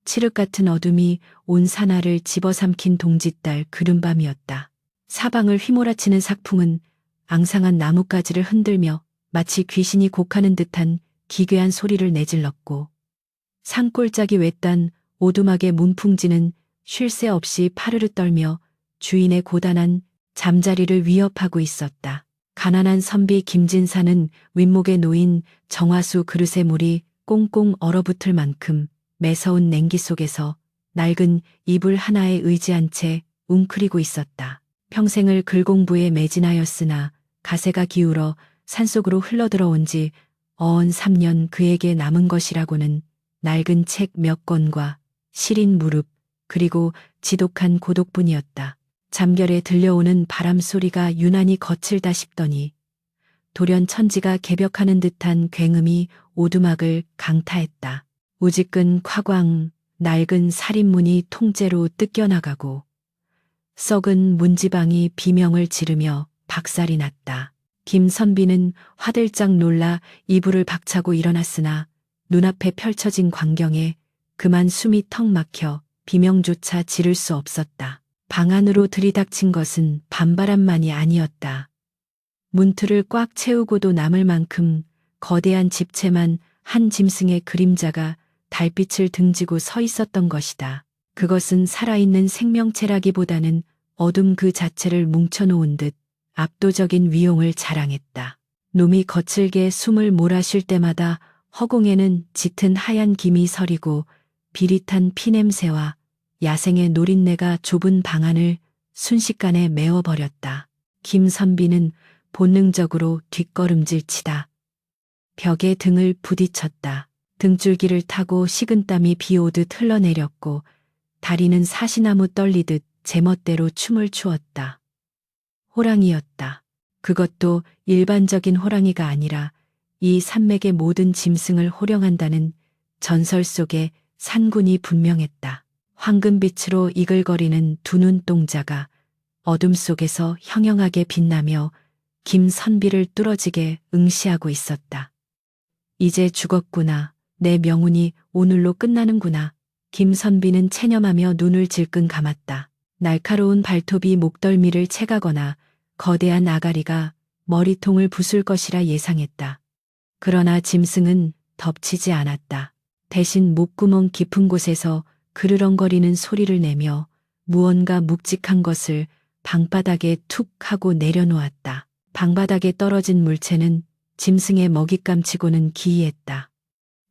칠흑 같은 어둠이 온 산하를 집어삼킨 동짓달 그른 밤이었다. 사방을 휘몰아치는 삭풍은 앙상한 나뭇가지를 흔들며 마치 귀신이 곡하는 듯한 기괴한 소리를 내질렀고, 산골짜기 외딴 오두막의 문풍지는 쉴 새 없이 파르르 떨며 주인의 고단한 잠자리를 위협하고 있었다. 가난한 선비 김진사는 윗목에 놓인 정화수 그릇의 물이 꽁꽁 얼어붙을 만큼 매서운 냉기 속에서 낡은 이불 하나에 의지한 채 웅크리고 있었다. 평생을 글공부에 매진하였으나 가세가 기울어 산속으로 흘러들어온 지 어언 3년 그에게 남은 것이라고는 낡은 책 몇 권과 시린 무릎, 그리고 지독한 고독뿐이었다. 잠결에 들려오는 바람 소리가 유난히 거칠다 싶더니 돌연 천지가 개벽하는 듯한 굉음이 오두막을 강타했다. 우지끈 화광, 낡은 살인문이 통째로 뜯겨나가고 썩은 문지방이 비명을 지르며 박살이 났다. 김선비는 화들짝 놀라 이불을 박차고 일어났으나 눈앞에 펼쳐진 광경에 그만 숨이 턱 막혀 비명조차 지를 수 없었다. 방 안으로 들이닥친 것은 밤바람만이 아니었다. 문틀을 꽉 채우고도 남을 만큼 거대한 집채만 한 짐승의 그림자가 달빛을 등지고 서 있었던 것이다. 그것은 살아있는 생명체라기보다는 어둠 그 자체를 뭉쳐놓은 듯 압도적인 위용을 자랑했다. 놈이 거칠게 숨을 몰아쉴 때마다 허공에는 짙은 하얀 김이 서리고 비릿한 피냄새와 야생의 노린내가 좁은 방 안을 순식간에 메워버렸다. 김선비는 본능적으로 뒷걸음질 치다 벽에 등을 부딪혔다. 등줄기를 타고 식은땀이 비오듯 흘러내렸고 다리는 사시나무 떨리듯 제멋대로 춤을 추었다. 호랑이였다. 그것도 일반적인 호랑이가 아니라 이 산맥의 모든 짐승을 호령한다는 전설 속의 산군이 분명했다. 황금빛으로 이글거리는 두 눈동자가 어둠 속에서 형형하게 빛나며 김선비를 뚫어지게 응시하고 있었다. 이제 죽었구나. 내 명운이 오늘로 끝나는구나. 김선비는 체념하며 눈을 질끈 감았다. 날카로운 발톱이 목덜미를 채가거나 거대한 아가리가 머리통을 부술 것이라 예상했다. 그러나 짐승은 덮치지 않았다. 대신 목구멍 깊은 곳에서 그르렁거리는 소리를 내며 무언가 묵직한 것을 방바닥에 툭 하고 내려놓았다. 방바닥에 떨어진 물체는 짐승의 먹잇감치고는 기이했다.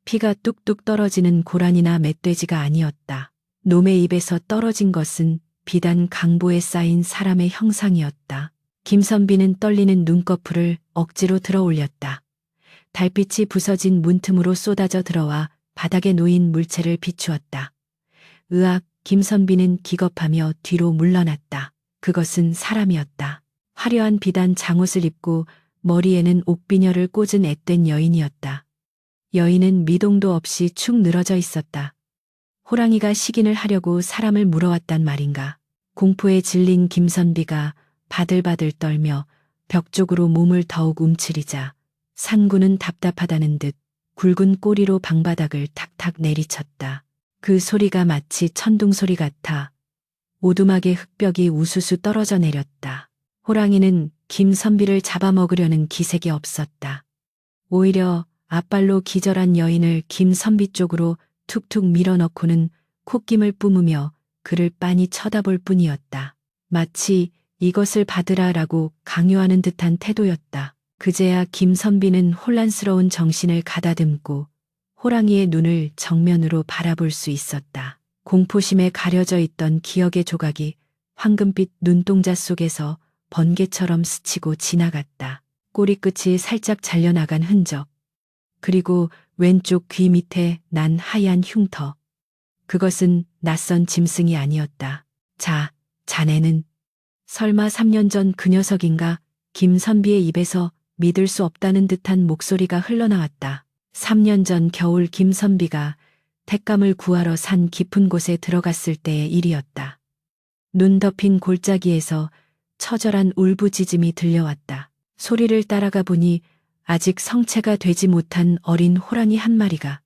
피가 뚝뚝 떨어지는 고란이나 멧돼지가 아니었다. 놈의 입에서 떨어진 것은 비단 강보에 쌓인 사람의 형상이었다. 김선비는 떨리는 눈꺼풀을 억지로 들어 올렸다. 달빛이 부서진 문틈으로 쏟아져 들어와 바닥에 놓인 물체를 비추었다. 으악, 김선비는 기겁하며 뒤로 물러났다. 그것은 사람이었다. 화려한 비단 장옷을 입고 머리에는 옥비녀를 꽂은 앳된 여인이었다. 여인은 미동도 없이 축 늘어져 있었다. 호랑이가 식인을 하려고 사람을 물어왔단 말인가. 공포에 질린 김선비가 바들바들 떨며 벽 쪽으로 몸을 더욱 움츠리자 산군은 답답하다는 듯 굵은 꼬리로 방바닥을 탁탁 내리쳤다. 그 소리가 마치 천둥 소리 같아 오두막의 흙벽이 우수수 떨어져 내렸다. 호랑이는 김선비를 잡아먹으려는 기색이 없었다. 오히려 앞발로 기절한 여인을 김선비 쪽으로 툭툭 밀어넣고는 콧김을 뿜으며 그를 빤히 쳐다볼 뿐이었다. 마치 이것을 받으라라고 강요하는 듯한 태도였다. 그제야 김선비는 혼란스러운 정신을 가다듬고 호랑이의 눈을 정면으로 바라볼 수 있었다. 공포심에 가려져 있던 기억의 조각이 황금빛 눈동자 속에서 번개처럼 스치고 지나갔다. 꼬리끝이 살짝 잘려나간 흔적, 그리고 왼쪽 귀 밑에 난 하얀 흉터. 그것은 낯선 짐승이 아니었다. 자네는 설마 3년 전 그 녀석인가? 김선비의 입에서 믿을 수 없다는 듯한 목소리가 흘러나왔다. 3년 전 겨울 김선비가 택감을 구하러 산 깊은 곳에 들어갔을 때의 일이었다. 눈 덮인 골짜기에서 처절한 울부짖음이 들려왔다. 소리를 따라가 보니 아직 성체가 되지 못한 어린 호랑이 한 마리가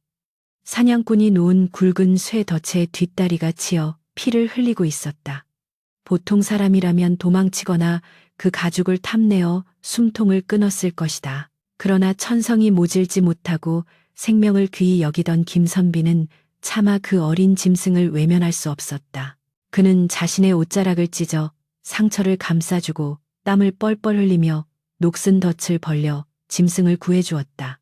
사냥꾼이 놓은 굵은 쇠 덫에 뒷다리가 치여 피를 흘리고 있었다. 보통 사람이라면 도망치거나 그 가죽을 탐내어 숨통을 끊었을 것이다. 그러나 천성이 모질지 못하고 생명을 귀히 여기던 김선비는 차마 그 어린 짐승을 외면할 수 없었다. 그는 자신의 옷자락을 찢어 상처를 감싸주고 땀을 뻘뻘 흘리며 녹슨 덫을 벌려 짐승을 구해주었다.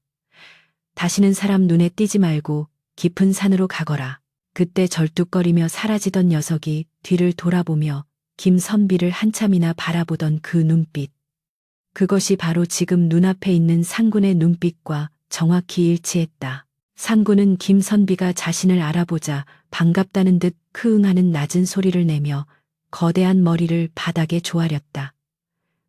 다시는 사람 눈에 띄지 말고 깊은 산으로 가거라. 그때 절뚝거리며 사라지던 녀석이 뒤를 돌아보며 김선비를 한참이나 바라보던 그 눈빛. 그것이 바로 지금 눈앞에 있는 상군의 눈빛과 정확히 일치했다. 상군은 김선비가 자신을 알아보자 반갑다는 듯 크응하는 낮은 소리를 내며 거대한 머리를 바닥에 조아렸다.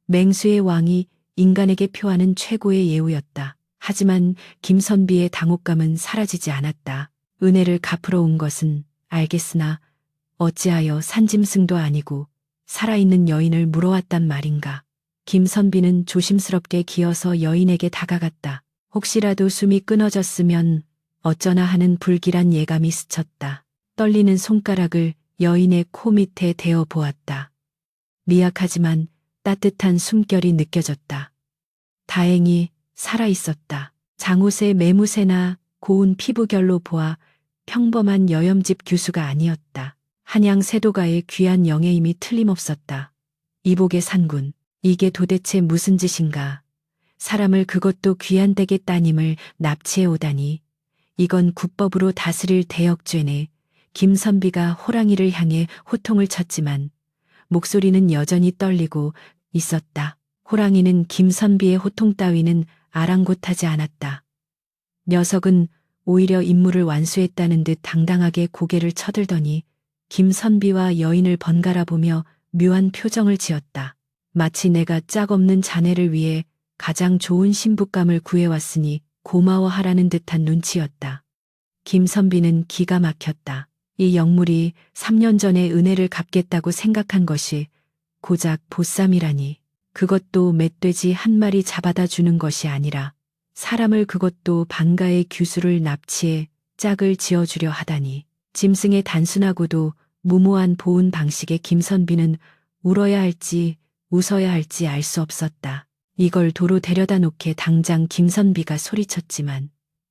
맹수의 왕이 인간에게 표하는 최고의 예우였다. 하지만 김선비의 당혹감은 사라지지 않았다. 은혜를 갚으러 온 것은 알겠으나 어찌하여 산짐승도 아니고 살아있는 여인을 물어왔단 말인가. 김선비는 조심스럽게 기어서 여인에게 다가갔다. 혹시라도 숨이 끊어졌으면 어쩌나 하는 불길한 예감이 스쳤다. 떨리는 손가락을 여인의 코 밑에 대어 보았다. 미약하지만 따뜻한 숨결이 느껴졌다. 다행히 살아있었다. 장옷의 매무새나 고운 피부결로 보아 평범한 여염집 규수가 아니었다. 한양 세도가의 귀한 영예임이 틀림없었다. 이복의 산군, 이게 도대체 무슨 짓인가. 사람을 그것도 귀한 댁에 따님을 납치해 오다니. 이건 국법으로 다스릴 대역죄네. 김선비가 호랑이를 향해 호통을 쳤지만 목소리는 여전히 떨리고 있었다. 호랑이는 김선비의 호통 따위는 아랑곳하지 않았다. 녀석은 오히려 임무를 완수했다는 듯 당당하게 고개를 쳐들더니 김선비와 여인을 번갈아 보며 묘한 표정을 지었다. 마치 내가 짝없는 자네를 위해 가장 좋은 신부감을 구해왔으니 고마워하라는 듯한 눈치였다. 김선비는 기가 막혔다. 이 영물이 3년 전에 은혜를 갚겠다고 생각한 것이 고작 보쌈이라니. 그것도 멧돼지 한 마리 잡아다 주는 것이 아니라 사람을, 그것도 반가의 규수를 납치해 짝을 지어주려 하다니. 짐승의 단순하고도 무모한 보훈 방식에 김선비는 울어야 할지 웃어야 할지 알 수 없었다. 이걸 도로 데려다 놓게 당장 김선비가 소리쳤지만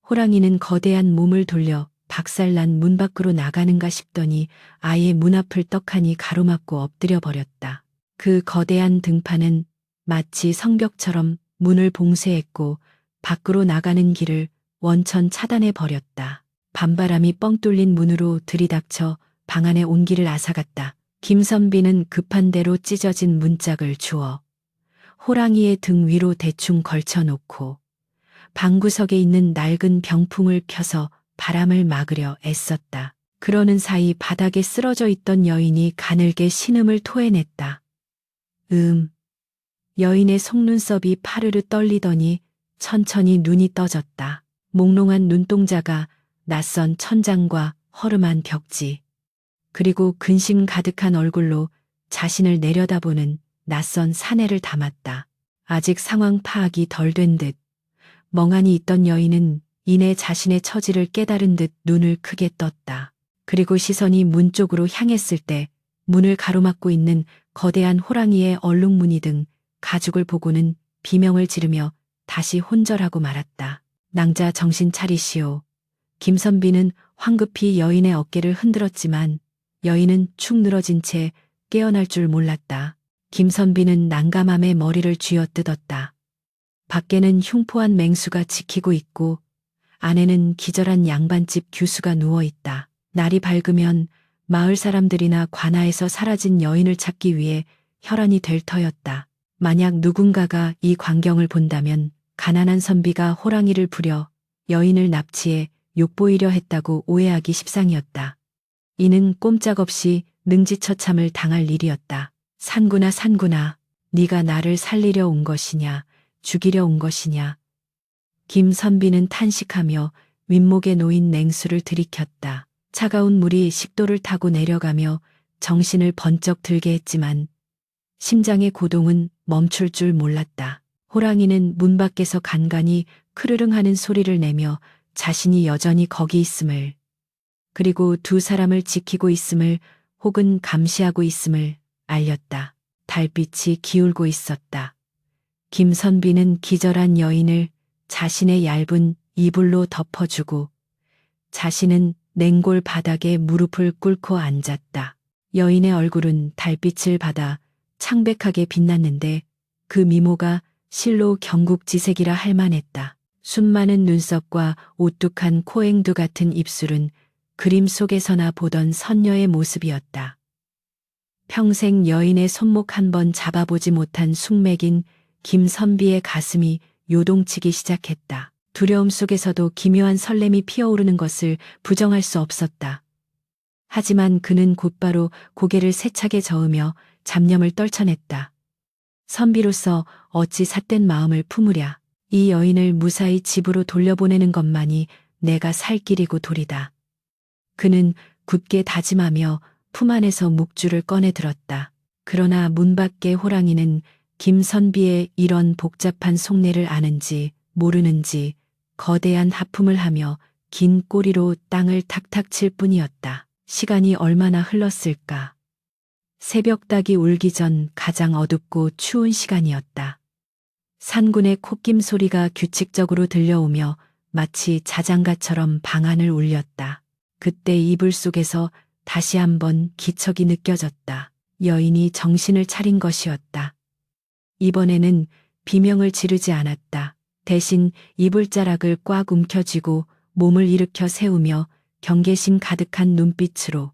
호랑이는 거대한 몸을 돌려 박살난 문 밖으로 나가는가 싶더니 아예 문 앞을 떡하니 가로막고 엎드려 버렸다. 그 거대한 등판은 마치 성벽처럼 문을 봉쇄했고 밖으로 나가는 길을 원천 차단해 버렸다. 밤바람이 뻥 뚫린 문으로 들이닥쳐 방 안에 온기를 앗아갔다. 김선비는 급한 대로 찢어진 문짝을 주워 호랑이의 등 위로 대충 걸쳐놓고 방구석에 있는 낡은 병풍을 펴서 바람을 막으려 애썼다. 그러는 사이 바닥에 쓰러져 있던 여인이 가늘게 신음을 토해냈다. 여인의 속눈썹이 파르르 떨리더니 천천히 눈이 떠졌다. 몽롱한 눈동자가 낯선 천장과 허름한 벽지, 그리고 근심 가득한 얼굴로 자신을 내려다보는 낯선 사내를 담았다. 아직 상황 파악이 덜 된 듯 멍하니 있던 여인은 이내 자신의 처지를 깨달은 듯 눈을 크게 떴다. 그리고 시선이 문 쪽으로 향했을 때 문을 가로막고 있는 거대한 호랑이의 얼룩무늬 등 가죽을 보고는 비명을 지르며 다시 혼절하고 말았다. 낭자 정신 차리시오. 김선비는 황급히 여인의 어깨를 흔들었지만 여인은 축 늘어진 채 깨어날 줄 몰랐다. 김선비는 난감함에 머리를 쥐어뜯었다. 밖에는 흉포한 맹수가 지키고 있고 안에는 기절한 양반집 규수가 누워있다. 날이 밝으면 마을 사람들이나 관아에서 사라진 여인을 찾기 위해 혈안이 될 터였다. 만약 누군가가 이 광경을 본다면 가난한 선비가 호랑이를 부려 여인을 납치해 욕보이려 했다고 오해하기 십상이었다. 이는 꼼짝없이 능지처참을 당할 일이었다. 산구나 산구나, 네가 나를 살리려 온 것이냐, 죽이려 온 것이냐. 김선비는 탄식하며 윗목에 놓인 냉수를 들이켰다. 차가운 물이 식도를 타고 내려가며 정신을 번쩍 들게 했지만 심장의 고동은 멈출 줄 몰랐다. 호랑이는 문 밖에서 간간히 크르릉 하는 소리를 내며 자신이 여전히 거기 있음을, 그리고 두 사람을 지키고 있음을 혹은 감시하고 있음을 알렸다. 달빛이 기울고 있었다. 김선비는 기절한 여인을 자신의 얇은 이불로 덮어주고 자신은 냉골 바닥에 무릎을 꿇고 앉았다. 여인의 얼굴은 달빛을 받아 창백하게 빛났는데 그 미모가 실로 경국지색이라 할 만했다. 숨많은 눈썹과 오뚝한 코앵두 같은 입술은 그림 속에서나 보던 선녀의 모습이었다. 평생 여인의 손목 한 번 잡아보지 못한 숙맥인 김선비의 가슴이 요동치기 시작했다. 두려움 속에서도 기묘한 설렘이 피어오르는 것을 부정할 수 없었다. 하지만 그는 곧바로 고개를 세차게 저으며 잡념을 떨쳐냈다. 선비로서 어찌 삿된 마음을 품으랴. 이 여인을 무사히 집으로 돌려보내는 것만이 내가 살 길이고 도리다. 그는 굳게 다짐하며 품 안에서 묵주를 꺼내 들었다. 그러나 문 밖의 호랑이는 김선비의 이런 복잡한 속내를 아는지 모르는지 거대한 하품을 하며 긴 꼬리로 땅을 탁탁 칠 뿐이었다. 시간이 얼마나 흘렀을까. 새벽닭이 울기 전 가장 어둡고 추운 시간이었다. 산군의 콧김 소리가 규칙적으로 들려오며 마치 자장가처럼 방 안을 울렸다. 그때 이불 속에서 다시 한번 기척이 느껴졌다. 여인이 정신을 차린 것이었다. 이번에는 비명을 지르지 않았다. 대신 이불자락을 꽉 움켜쥐고 몸을 일으켜 세우며 경계심 가득한 눈빛으로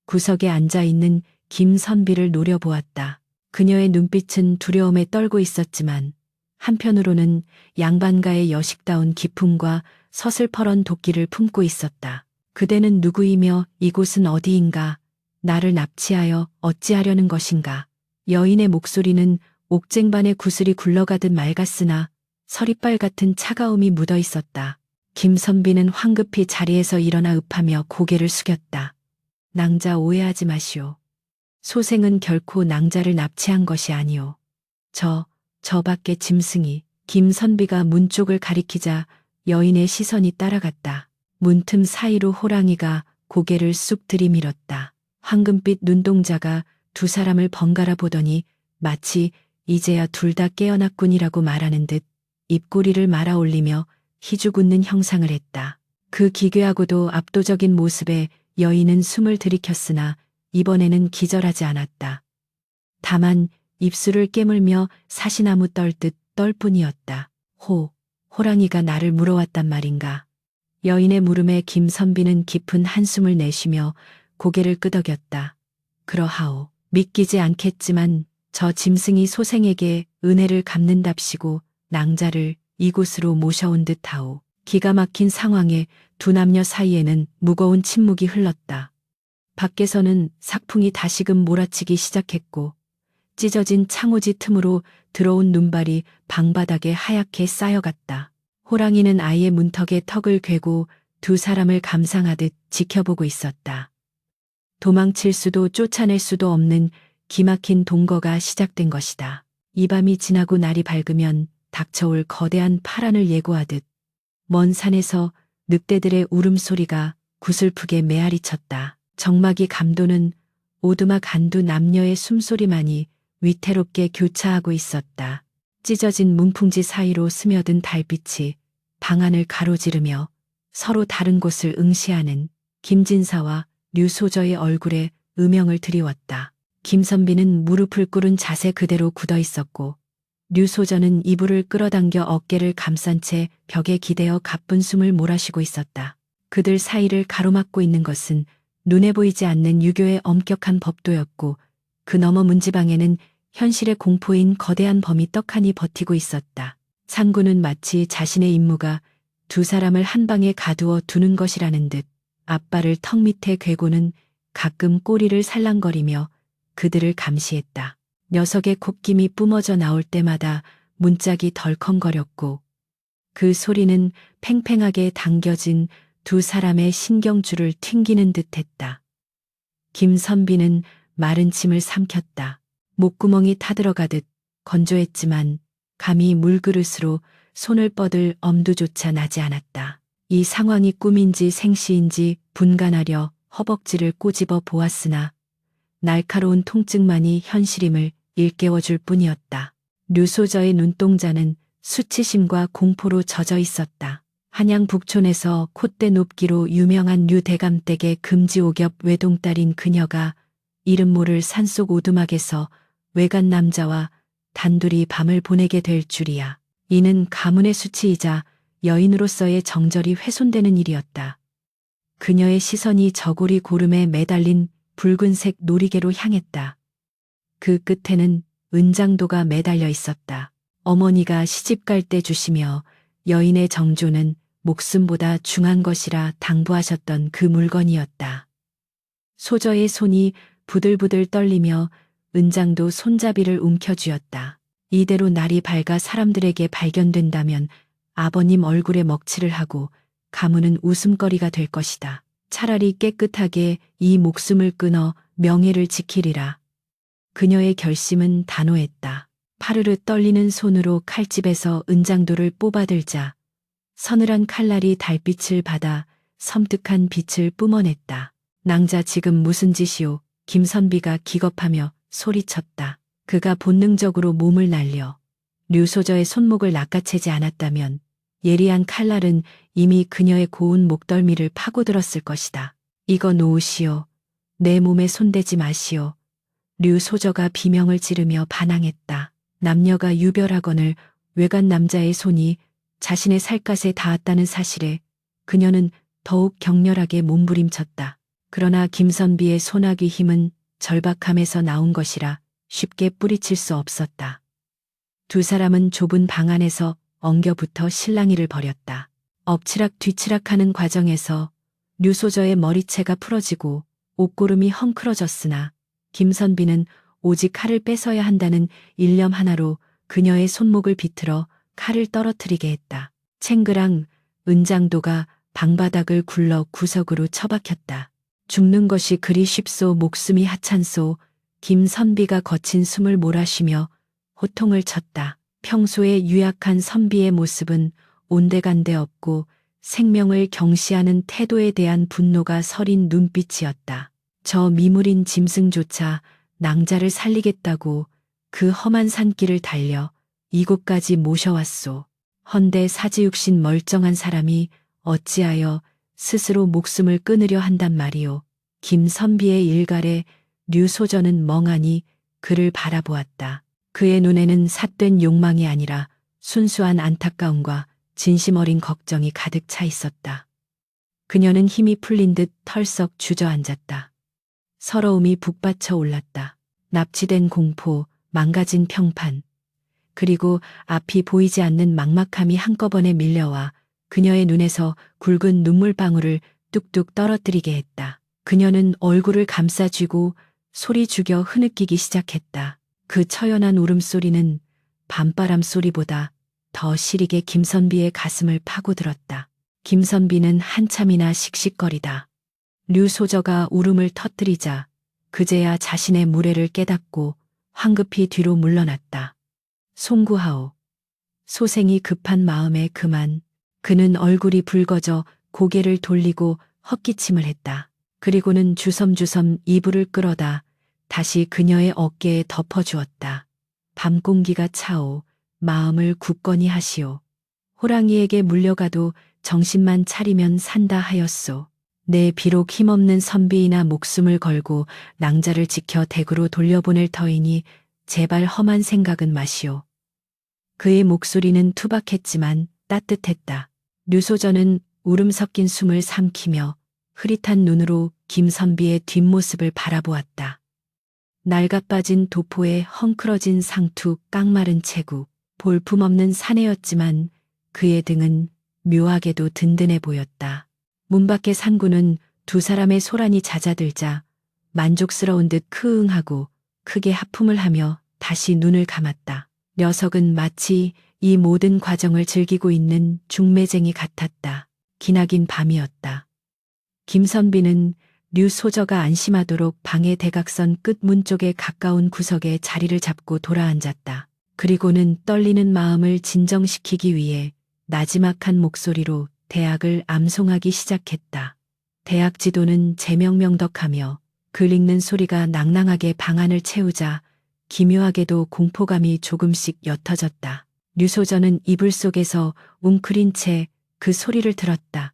구석에 앉아있는 김선비를 노려보았다. 그녀의 눈빛은 두려움에 떨고 있었지만 한편으로는 양반가의 여식다운 기품과 서슬퍼런 도끼를 품고 있었다. 그대는 누구이며 이곳은 어디인가? 나를 납치하여 어찌하려는 것인가? 여인의 목소리는 옥쟁반의 구슬이 굴러가듯 맑았으나 서리빨 같은 차가움이 묻어 있었다. 김선비는 황급히 자리에서 일어나 읍하며 고개를 숙였다. 낭자 오해하지 마시오. 소생은 결코 낭자를 납치한 것이 아니오. 저 밖에 짐승이. 김선비가 문 쪽을 가리키자 여인의 시선이 따라갔다. 문틈 사이로 호랑이가 고개를 쑥 들이밀었다. 황금빛 눈동자가 두 사람을 번갈아 보더니 마치 이제야 둘 다 깨어났군이라고 말하는 듯 입꼬리를 말아 올리며 희죽 웃는 형상을 했다. 그 기괴하고도 압도적인 모습에 여인은 숨을 들이켰으나 이번에는 기절하지 않았다. 다만 입술을 깨물며 사시나무 떨듯 떨 뿐이었다. 호랑이가 나를 물어왔단 말인가. 여인의 물음에 김선비는 깊은 한숨을 내쉬며 고개를 끄덕였다. 그러하오. 믿기지 않겠지만 저 짐승이 소생에게 은혜를 갚는답시고 낭자를 이곳으로 모셔온 듯하오. 기가 막힌 상황에 두 남녀 사이에는 무거운 침묵이 흘렀다. 밖에서는 삭풍이 다시금 몰아치기 시작했고 찢어진 창호지 틈으로 들어온 눈발이 방바닥에 하얗게 쌓여갔다. 호랑이는 아이의 문턱에 턱을 괴고 두 사람을 감상하듯 지켜보고 있었다. 도망칠 수도 쫓아낼 수도 없는 기막힌 동거가 시작된 것이다. 이 밤이 지나고 날이 밝으면 닥쳐올 거대한 파란을 예고하듯 먼 산에서 늑대들의 울음소리가 구슬프게 메아리쳤다. 적막이 감도는 오두막 한두 남녀의 숨소리만이 위태롭게 교차하고 있었다. 찢어진 문풍지 사이로 스며든 달빛이 방안을 가로지르며 서로 다른 곳을 응시하는 김진사와 류소저의 얼굴에 음영을 드리웠다. 김선비는 무릎을 꿇은 자세 그대로 굳어 있었고 류소저는 이불을 끌어당겨 어깨를 감싼 채 벽에 기대어 가쁜 숨을 몰아쉬고 있었다. 그들 사이를 가로막고 있는 것은 눈에 보이지 않는 유교의 엄격한 법도였고 그 너머 문지방에는 현실의 공포인 거대한 범이 떡하니 버티고 있었다. 상구는 마치 자신의 임무가 두 사람을 한 방에 가두어 두는 것이라는 듯 앞발을 턱 밑에 괴고는 가끔 꼬리를 살랑거리며 그들을 감시했다. 녀석의 콧김이 뿜어져 나올 때마다 문짝이 덜컹거렸고 그 소리는 팽팽하게 당겨진 두 사람의 신경줄을 튕기는 듯했다. 김선비는 마른 침을 삼켰다. 목구멍이 타들어가듯 건조했지만 감히 물그릇으로 손을 뻗을 엄두조차 나지 않았다. 이 상황이 꿈인지 생시인지 분간하려 허벅지를 꼬집어 보았으나 날카로운 통증만이 현실임을 일깨워줄 뿐이었다. 류소저의 눈동자는 수치심과 공포로 젖어 있었다. 한양 북촌에서 콧대 높기로 유명한 류대감댁의 금지옥엽 외동딸인 그녀가 이름 모를 산속 오두막에서 외간 남자와 단둘이 밤을 보내게 될 줄이야. 이는 가문의 수치이자 여인으로서의 정절이 훼손되는 일이었다. 그녀의 시선이 저고리 고름에 매달린 붉은색 놀이개로 향했다. 그 끝에는 은장도가 매달려 있었다. 어머니가 시집갈 때 주시며 여인의 정조는 목숨보다 중한 것이라 당부하셨던 그 물건이었다. 소저의 손이 부들부들 떨리며 은장도 손잡이를 움켜쥐었다. 이대로 날이 밝아 사람들에게 발견된다면 아버님 얼굴에 먹칠을 하고 가문은 웃음거리가 될 것이다. 차라리 깨끗하게 이 목숨을 끊어 명예를 지키리라. 그녀의 결심은 단호했다. 파르르 떨리는 손으로 칼집에서 은장도를 뽑아들자 서늘한 칼날이 달빛을 받아 섬뜩한 빛을 뿜어냈다. 낭자 지금 무슨 짓이오? 김선비가 기겁하며 소리쳤다. 그가 본능적으로 몸을 날려 류소저의 손목을 낚아채지 않았다면 예리한 칼날은 이미 그녀의 고운 목덜미를 파고들었을 것이다. 이거 놓으시오. 내 몸에 손대지 마시오. 류소저가 비명을 지르며 반항했다. 남녀가 유별하거늘 외간 남자의 손이 자신의 살갗에 닿았다는 사실에 그녀는 더욱 격렬하게 몸부림쳤다. 그러나 김선비의 소나귀 힘은 절박함에서 나온 것이라 쉽게 뿌리칠 수 없었다. 두 사람은 좁은 방 안에서 엉겨붙어 실랑이를 벌였다. 엎치락 뒤치락하는 과정에서 류소저의 머리채가 풀어지고 옷고름이 헝클어졌으나 김선비는 오직 칼을 뺏어야 한다는 일념 하나로 그녀의 손목을 비틀어 칼을 떨어뜨리게 했다. 챙그랑 은장도가 방바닥을 굴러 구석으로 처박혔다. 죽는 것이 그리 쉽소. 목숨이 하찮소. 김선비가 거친 숨을 몰아쉬며 호통을 쳤다. 평소에 유약한 선비의 모습은 온데간데 없고 생명을 경시하는 태도에 대한 분노가 서린 눈빛이었다. 저 미물인 짐승조차 낭자를 살리겠다고 그 험한 산길을 달려 이곳까지 모셔왔소. 헌데 사지육신 멀쩡한 사람이 어찌하여 스스로 목숨을 끊으려 한단 말이오. 김선비의 일갈에 류소저는 멍하니 그를 바라보았다. 그의 눈에는 삿된 욕망이 아니라 순수한 안타까움과 진심 어린 걱정이 가득 차 있었다. 그녀는 힘이 풀린 듯 털썩 주저앉았다. 서러움이 북받쳐 올랐다. 납치된 공포, 망가진 평판, 그리고 앞이 보이지 않는 막막함이 한꺼번에 밀려와 그녀의 눈에서 굵은 눈물방울을 뚝뚝 떨어뜨리게 했다. 그녀는 얼굴을 감싸쥐고 소리 죽여 흐느끼기 시작했다. 그 처연한 울음소리는 밤바람 소리보다 더 시리게 김선비의 가슴을 파고들었다. 김선비는 한참이나 씩씩거리다. 류소저가 울음을 터뜨리자 그제야 자신의 무례를 깨닫고 황급히 뒤로 물러났다. 송구하오. 소생이 급한 마음에 그만. 그는 얼굴이 붉어져 고개를 돌리고 헛기침을 했다. 그리고는 주섬주섬 이불을 끌어다 다시 그녀의 어깨에 덮어주었다. 밤 공기가 차오. 마음을 굳건히 하시오. 호랑이에게 물려가도 정신만 차리면 산다 하였소. 내 비록 힘없는 선비이나 목숨을 걸고 낭자를 지켜 댁으로 돌려보낼 터이니 제발 험한 생각은 마시오. 그의 목소리는 투박했지만 따뜻했다. 류소저는 울음 섞인 숨을 삼키며 흐릿한 눈으로 김선비의 뒷모습을 바라보았다. 낡아빠진 도포에 헝클어진 상투, 깡마른 체구, 볼품없는 사내였지만 그의 등은 묘하게도 든든해 보였다. 문 밖의 상구는 두 사람의 소란이 잦아들자 만족스러운 듯 크응하고 크게 하품을 하며 다시 눈을 감았다. 녀석은 마치 이 모든 과정을 즐기고 있는 중매쟁이 같았다. 기나긴 밤이었다. 김선비는 류소저가 안심하도록 방의 대각선 끝 문 쪽에 가까운 구석에 자리를 잡고 돌아앉았다. 그리고는 떨리는 마음을 진정시키기 위해 나지막한 목소리로 대학을 암송하기 시작했다. 대학 지도는 제명명덕하며 글 읽는 소리가 낭낭하게 방 안을 채우자 기묘하게도 공포감이 조금씩 옅어졌다. 류소전은 이불 속에서 웅크린 채 그 소리를 들었다.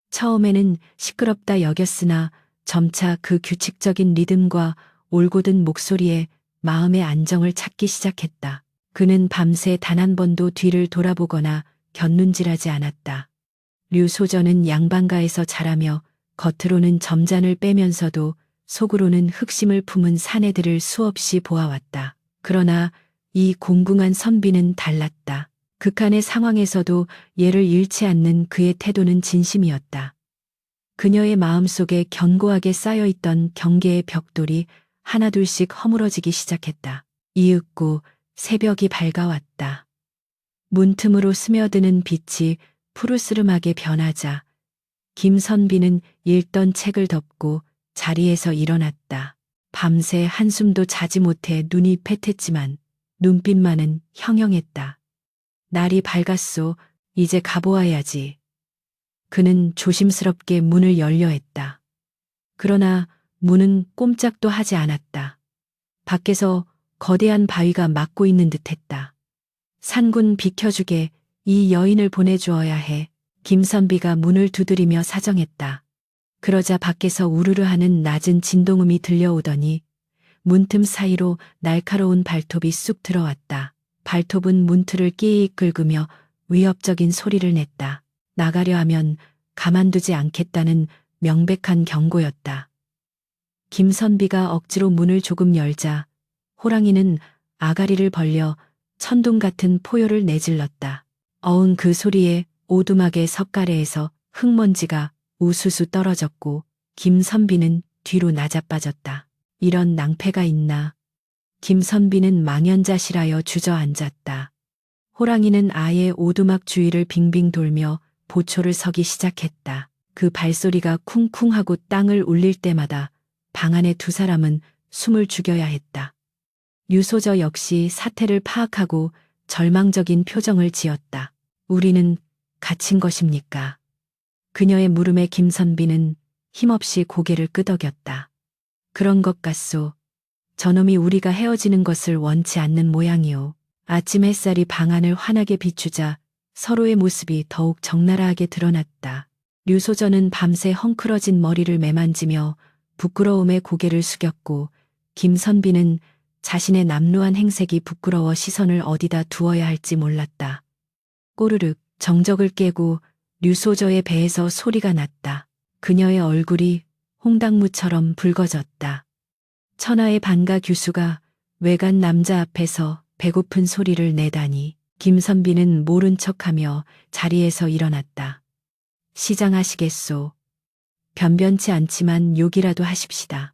처음에는 시끄럽다 여겼으나 점차 그 규칙적인 리듬과 올곧은 목소리에 마음의 안정을 찾기 시작했다. 그는 밤새 단 한 번도 뒤를 돌아보거나 곁눈질하지 않았다. 류소전은 양반가에서 자라며 겉으로는 점잔을 빼면서도 속으로는 흑심을 품은 사내들을 수없이 보아왔다. 그러나 이 공궁한 선비는 달랐다. 극한의 상황에서도 예를 잃지 않는 그의 태도는 진심이었다. 그녀의 마음속에 견고하게 쌓여있던 경계의 벽돌이 하나둘씩 허물어지기 시작했다. 이윽고 새벽이 밝아왔다. 문틈으로 스며드는 빛이 푸르스름하게 변하자 김선비는 읽던 책을 덮고 자리에서 일어났다. 밤새 한숨도 자지 못해 눈이 패텄지만 눈빛만은 형형했다. 날이 밝았소. 이제 가보아야지. 그는 조심스럽게 문을 열려 했다. 그러나 문은 꼼짝도 하지 않았다. 밖에서 거대한 바위가 막고 있는 듯했다. 산군 비켜주게, 이 여인을 보내주어야 해. 김선비가 문을 두드리며 사정했다. 그러자 밖에서 우르르 하는 낮은 진동음이 들려오더니 문틈 사이로 날카로운 발톱이 쑥 들어왔다. 발톱은 문틀을 끼익 긁으며 위협적인 소리를 냈다. 나가려 하면 가만두지 않겠다는 명백한 경고였다. 김선비가 억지로 문을 조금 열자 호랑이는 아가리를 벌려 천둥 같은 포효를 내질렀다. 어흥, 그 소리에 오두막의 석가래에서 흙먼지가 우수수 떨어졌고 김선비는 뒤로 나자빠졌다. 이런 낭패가 있나. 김선비는 망연자실하여 주저앉았다. 호랑이는 아예 오두막 주위를 빙빙 돌며 보초를 서기 시작했다. 그 발소리가 쿵쿵하고 땅을 울릴 때마다 방 안의 두 사람은 숨을 죽여야 했다. 유소저 역시 사태를 파악하고 절망적인 표정을 지었다. 우리는 갇힌 것입니까? 그녀의 물음에 김선비는 힘없이 고개를 끄덕였다. 그런 것 같소. 저놈이 우리가 헤어지는 것을 원치 않는 모양이오. 아침 햇살이 방 안을 환하게 비추자 서로의 모습이 더욱 적나라하게 드러났다. 류소전은 밤새 헝클어진 머리를 매만지며 부끄러움에 고개를 숙였고 김선비는 자신의 남루한 행색이 부끄러워 시선을 어디다 두어야 할지 몰랐다. 꼬르륵 정적을 깨고 류소저의 배에서 소리가 났다. 그녀의 얼굴이 홍당무처럼 붉어졌다. 천하의 반가 규수가 외간 남자 앞에서 배고픈 소리를 내다니. 김선비는 모른 척하며 자리에서 일어났다. 시장하시겠소. 변변치 않지만 욕이라도 하십시다.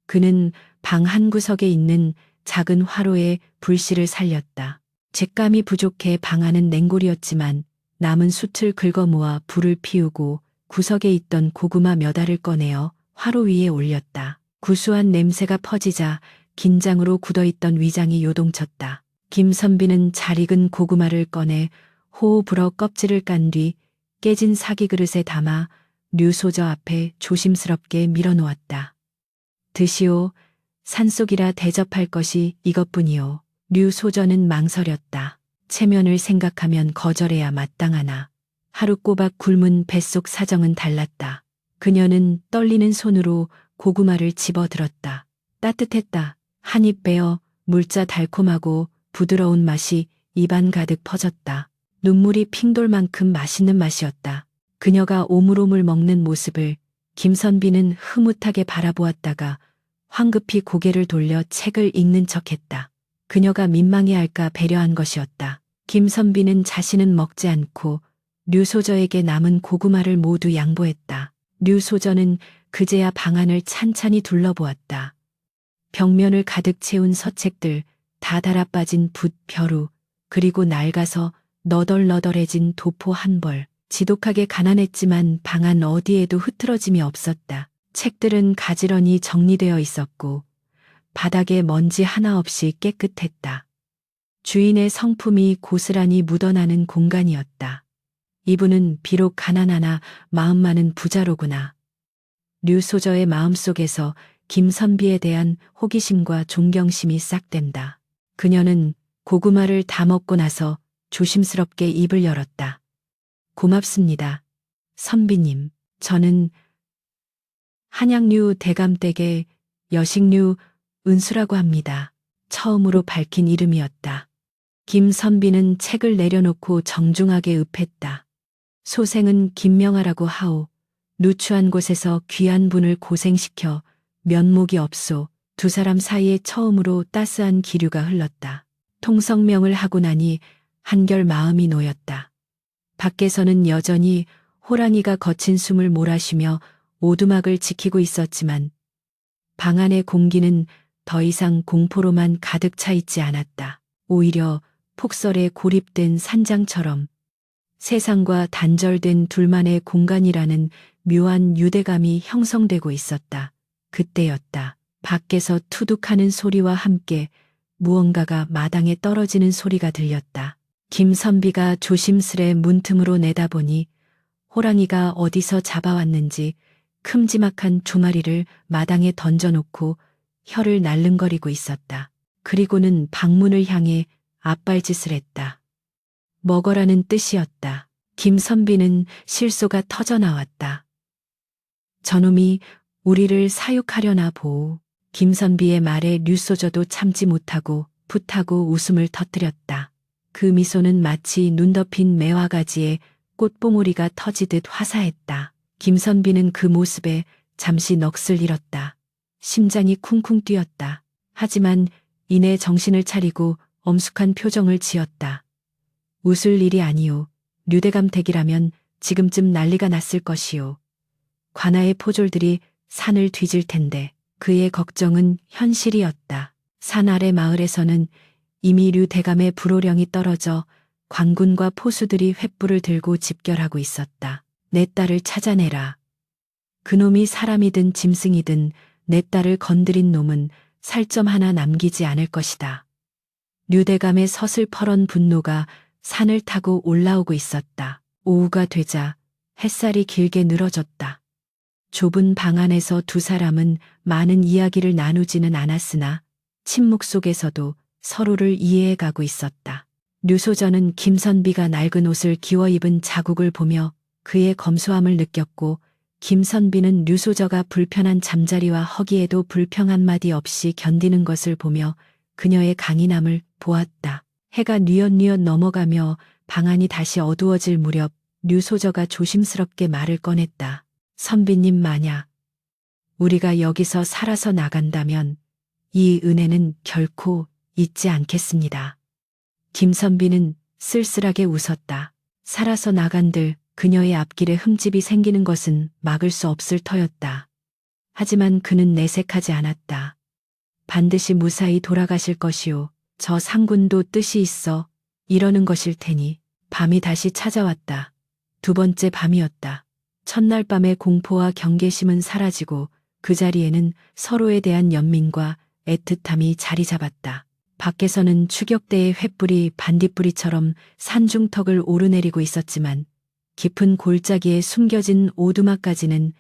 그는 방 한구석에 있는 작은 화로에 불씨를 살렸다. 잿감이 부족해 방 안은 냉골이었지만 남은 숯을 긁어 모아 불을 피우고 구석에 있던 고구마 몇 알을 꺼내어 화로 위에 올렸다. 구수한 냄새가 퍼지자 긴장으로 굳어있던 위장이 요동쳤다. 김선비는 잘 익은 고구마를 꺼내 호호 불어 껍질을 깐 뒤 깨진 사기 그릇에 담아 류소저 앞에 조심스럽게 밀어놓았다. 드시오. 산속이라 대접할 것이 이것뿐이오. 류소저는 망설였다. 체면을 생각하면 거절해야 마땅하나. 하루 꼬박 굶은 뱃속 사정은 달랐다. 그녀는 떨리는 손으로 고구마를 집어들었다. 따뜻했다. 한 입 베어 물자 달콤하고 부드러운 맛이 입안 가득 퍼졌다. 눈물이 핑 돌 만큼 맛있는 맛이었다. 그녀가 오물오물 먹는 모습을 김선비는 흐뭇하게 바라보았다가 황급히 고개를 돌려 책을 읽는 척했다. 그녀가 민망해할까 배려한 것이었다. 김선비는 자신은 먹지 않고 류소저에게 남은 고구마를 모두 양보했다. 류소저는 그제야 방안을 찬찬히 둘러보았다. 벽면을 가득 채운 서책들, 다 달아빠진 붓, 벼루, 그리고 낡아서 너덜너덜해진 도포 한 벌. 지독하게 가난했지만 방 안 어디에도 흐트러짐이 없었다. 책들은 가지런히 정리되어 있었고 바닥에 먼지 하나 없이 깨끗했다. 주인의 성품이 고스란히 묻어나는 공간이었다. 이분은 비록 가난하나 마음만은 부자로구나. 류소저의 마음속에서 김선비에 대한 호기심과 존경심이 싹된다. 그녀는 고구마를 다 먹고 나서 조심스럽게 입을 열었다. 고맙습니다. 선비님, 저는 한양류 대감댁의 여식류 은수라고 합니다. 처음으로 밝힌 이름이었다. 김선비는 책을 내려놓고 정중하게 읍했다. 소생은 김명아라고 하오. 누추한 곳에서 귀한 분을 고생시켜 면목이 없소. 두 사람 사이에 처음으로 따스한 기류가 흘렀다. 통성명을 하고 나니 한결 마음이 놓였다. 밖에서는 여전히 호랑이가 거친 숨을 몰아쉬며 오두막을 지키고 있었지만 방 안의 공기는 더 이상 공포로만 가득 차 있지 않았다. 오히려 폭설에 고립된 산장처럼 세상과 단절된 둘만의 공간이라는 묘한 유대감이 형성되고 있었다. 그때였다. 밖에서 투둑하는 소리와 함께 무언가가 마당에 떨어지는 소리가 들렸다. 김선비가 조심스레 문틈으로 내다보니 호랑이가 어디서 잡아왔는지 큼지막한 조마리를 마당에 던져놓고 혀를 날름거리고 있었다. 그리고는 방문을 향해 앞발짓을 했다. 먹어라는 뜻이었다. 김선비는 실소가 터져나왔다. 저놈이 우리를 사육하려나 보오. 김선비의 말에 류소저도 참지 못하고 풋하고 웃음을 터뜨렸다. 그 미소는 마치 눈 덮인 매화가지에 꽃봉오리가 터지듯 화사했다. 김선비는 그 모습에 잠시 넋을 잃었다. 심장이 쿵쿵 뛰었다. 하지만 이내 정신을 차리고 엄숙한 표정을 지었다. 웃을 일이 아니오. 류대감 댁이라면 지금쯤 난리가 났을 것이오. 관아의 포졸들이 산을 뒤질 텐데 그의 걱정은 현실이었다. 산 아래 마을에서는 이미 류대감의 불호령이 떨어져 관군과 포수들이 횃불을 들고 집결하고 있었다. 내 딸을 찾아내라. 그놈이 사람이든 짐승이든 내 딸을 건드린 놈은 살점 하나 남기지 않을 것이다. 류대감의 서슬퍼런 분노가 산을 타고 올라오고 있었다. 오후가 되자 햇살이 길게 늘어졌다. 좁은 방 안에서 두 사람은 많은 이야기를 나누지는 않았으나 침묵 속에서도 서로를 이해해가고 있었다. 류소저는 김선비가 낡은 옷을 기워 입은 자국을 보며 그의 검소함을 느꼈고 김선비는 류소저가 불편한 잠자리와 허기에도 불평 한마디 없이 견디는 것을 보며 그녀의 강인함을 보았다. 해가 뉘엿뉘엿 넘어가며 방 안이 다시 어두워질 무렵 류소저가 조심스럽게 말을 꺼냈다. 선비님, 만약 우리가 여기서 살아서 나간다면 이 은혜는 결코 잊지 않겠습니다. 김선비는 쓸쓸하게 웃었다. 살아서 나간들 그녀의 앞길에 흠집이 생기는 것은 막을 수 없을 터였다. 하지만 그는 내색하지 않았다. 반드시 무사히 돌아가실 것이오. 저 상군도 뜻이 있어 이러는 것일 테니. 밤이 다시 찾아왔다. 두 번째 밤이었다. 첫날 밤의 공포와 경계심은 사라지고 그 자리에는 서로에 대한 연민과 애틋함이 자리 잡았다. 밖에서는 추격대의 횃불이 반딧불이처럼 산중턱을 오르내리고 있었지만 깊은 골짜기에 숨겨진 오두막까지는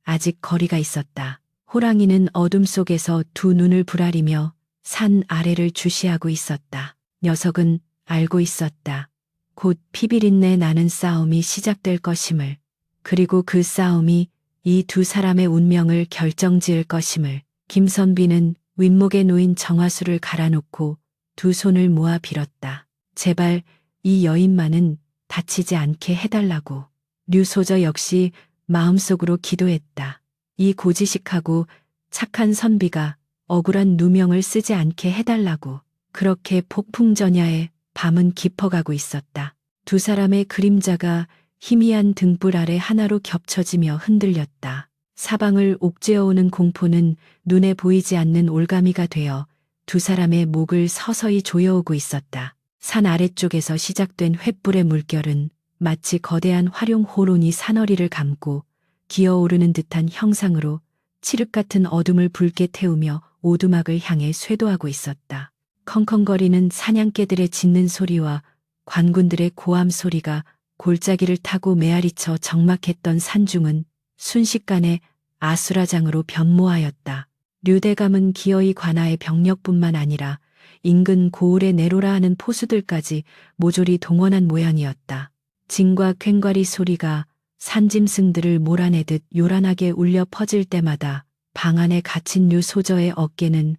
아직 거리가 있었다. 호랑이는 어둠 속에서 두 눈을 부라리며 산 아래를 주시하고 있었다. 녀석은 알고 있었다. 곧 피비린내 나는 싸움이 시작될 것임을. 그리고 그 싸움이 이 두 사람의 운명을 결정지을 것임을. 김선비는 윗목에 놓인 정화수를 갈아놓고 두 손을 모아 빌었다. 제발 이 여인만은 다치지 않게 해달라고. 류소저 역시 마음속으로 기도했다. 이 고지식하고 착한 선비가 억울한 누명을 쓰지 않게 해달라고. 그렇게 폭풍전야에 밤은 깊어가고 있었다. 두 사람의 그림자가 희미한 등불 아래 하나로 겹쳐지며 흔들렸다. 사방을 옥죄어오는 공포는 눈에 보이지 않는 올가미가 되어 두 사람의 목을 서서히 조여오고 있었다. 산 아래쪽에서 시작된 횃불의 물결은 마치 거대한 활용 호론이 산허리를 감고 기어오르는 듯한 형상으로 칠흑 같은 어둠을 붉게 태우며 오두막을 향해 쇄도하고 있었다. 컹컹거리는 사냥개들의 짖는 소리와 관군들의 고함 소리가 골짜기를 타고 메아리쳐 적막했던 산중은 순식간에 아수라장으로 변모하였다. 류대감은 기어이 관아의 병력뿐만 아니라 인근 고을에 내로라 하는 포수들까지 모조리 동원한 모양이었다. 진과 괭과리 소리가 산짐승들을 몰아내듯 요란하게 울려 퍼질 때마다 방 안에 갇힌 류소저의 어깨는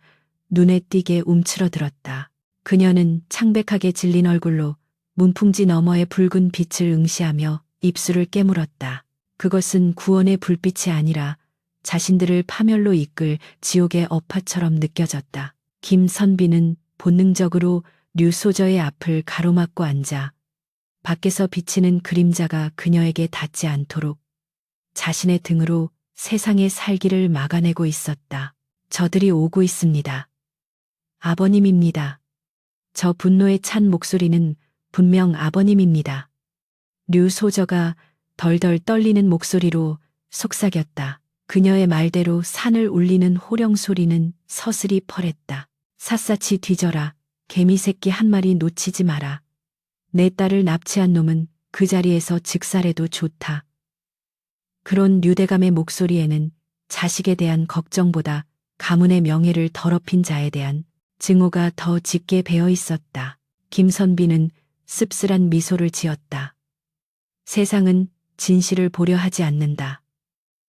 눈에 띄게 움츠러들었다. 그녀는 창백하게 질린 얼굴로 문풍지 너머의 붉은 빛을 응시하며 입술을 깨물었다. 그것은 구원의 불빛이 아니라 자신들을 파멸로 이끌 지옥의 어파처럼 느껴졌다. 김선비는 본능적으로 류소저의 앞을 가로막고 앉아 밖에서 비치는 그림자가 그녀에게 닿지 않도록 자신의 등으로 세상의 살기를 막아내고 있었다. 저들이 오고 있습니다. 아버님입니다. 저 분노에 찬 목소리는 분명 아버님입니다. 류소저가 덜덜 떨리는 목소리로 속삭였다. 그녀의 말대로 산을 울리는 호령 소리는 서슬이 펄했다. 샅샅이 뒤져라. 개미 새끼 한 마리 놓치지 마라. 내 딸을 납치한 놈은 그 자리에서 즉살해도 좋다. 그런 류대감의 목소리에는 자식에 대한 걱정보다 가문의 명예를 더럽힌 자에 대한 증오가 더 짙게 배어 있었다. 김선비는 씁쓸한 미소를 지었다. 세상은 진실을 보려 하지 않는다.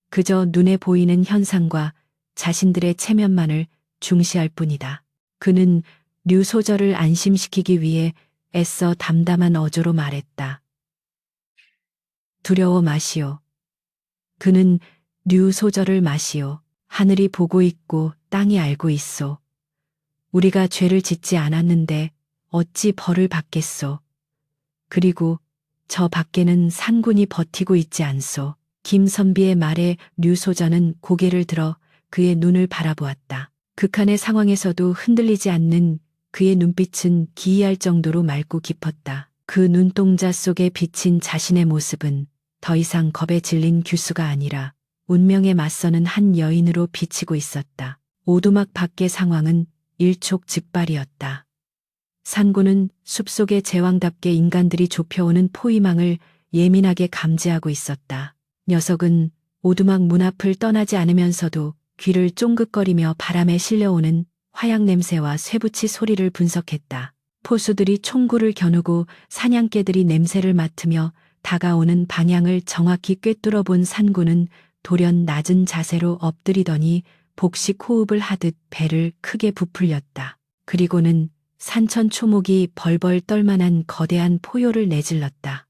그저 눈에 보이는 현상과 자신들의 체면만을 중시할 뿐이다. 그는 류소저를 안심시키기 위해 애써 담담한 어조로 말했다. 두려워 마시오. 그는 류소저를 마시오. 하늘이 보고 있고 땅이 알고 있소. 우리가 죄를 짓지 않았는데 어찌 벌을 받겠소. 그리고 저 밖에는 산군이 버티고 있지 않소. 김선비의 말에 류소저는 고개를 들어 그의 눈을 바라보았다. 극한의 상황에서도 흔들리지 않는 그의 눈빛은 기이할 정도로 맑고 깊었다. 그 눈동자 속에 비친 자신의 모습은 더 이상 겁에 질린 규수가 아니라 운명에 맞서는 한 여인으로 비치고 있었다. 오두막 밖의 상황은 일촉즉발이었다. 산고는 숲속의 제왕답게 인간들이 좁혀오는 포위망을 예민하게 감지하고 있었다. 녀석은 오두막 문 앞을 떠나지 않으면서도 귀를 쫑긋거리며 바람에 실려오는 화약 냄새와 쇠붙이 소리를 분석했다. 포수들이 총구를 겨누고 사냥개들이 냄새를 맡으며 다가오는 방향을 정확히 꿰뚫어 본 산고는 돌연 낮은 자세로 엎드리더니 복식 호흡을 하듯 배를 크게 부풀렸다. 그리고는 산천 초목이 벌벌 떨만한 거대한 포효를 내질렀다.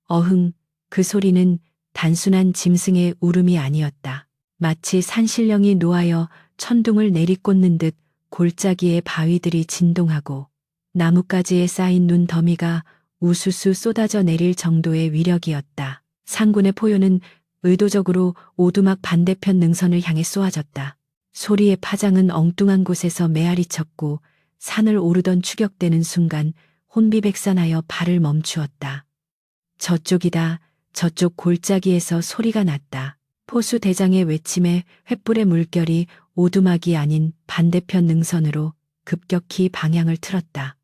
어흥, 그 소리는 단순한 짐승의 울음이 아니었다. 마치 산신령이 노하여 천둥을 내리꽂는 듯 골짜기의 바위들이 진동하고 나뭇가지에 쌓인 눈 더미가 우수수 쏟아져 내릴 정도의 위력이었다. 상군의 포효는 의도적으로 오두막 반대편 능선을 향해 쏘아졌다. 소리의 파장은 엉뚱한 곳에서 메아리쳤고 산을 오르던 추격되는 순간 혼비백산하여 발을 멈추었다. 저쪽이다. 저쪽 골짜기에서 소리가 났다. 포수 대장의 외침에 횃불의 물결이 오두막이 아닌 반대편 능선으로 급격히 방향을 틀었다.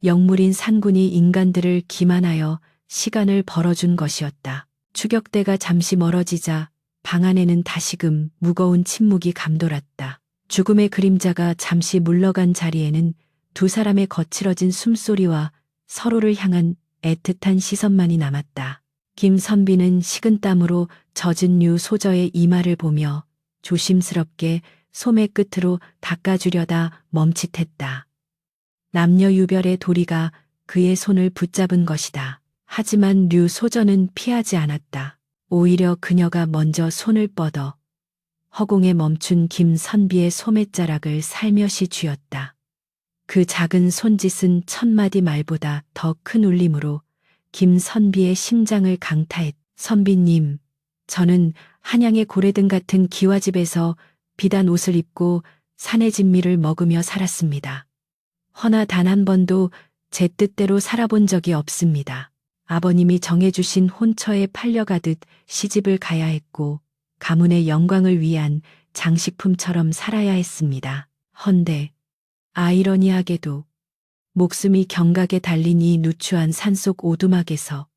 영물인 산군이 인간들을 기만하여 시간을 벌어준 것이었다. 추격대가 잠시 멀어지자 방 안에는 다시금 무거운 침묵이 감돌았다. 죽음의 그림자가 잠시 물러간 자리에는 두 사람의 거칠어진 숨소리와 서로를 향한 애틋한 시선만이 남았다. 김선비는 식은땀으로 젖은 류소저의 이마를 보며 조심스럽게 소매 끝으로 닦아주려다 멈칫했다. 남녀 유별의 도리가 그의 손을 붙잡은 것이다. 하지만 류소저는 피하지 않았다. 오히려 그녀가 먼저 손을 뻗어 허공에 멈춘 김선비의 소매자락을 살며시 쥐었다. 그 작은 손짓은 천마디 말보다 더 큰 울림으로 김선비의 심장을 강타했다. 선비님, 저는 한양의 고래등 같은 기와집에서 비단 옷을 입고 산의 진미를 먹으며 살았습니다. 허나 단 한 번도 제 뜻대로 살아본 적이 없습니다. 아버님이 정해주신 혼처에 팔려가듯 시집을 가야 했고 가문의 영광을 위한 장식품처럼 살아야 했습니다. 헌데 아이러니하게도 목숨이 경각에 달린 이 누추한 산속 오두막에서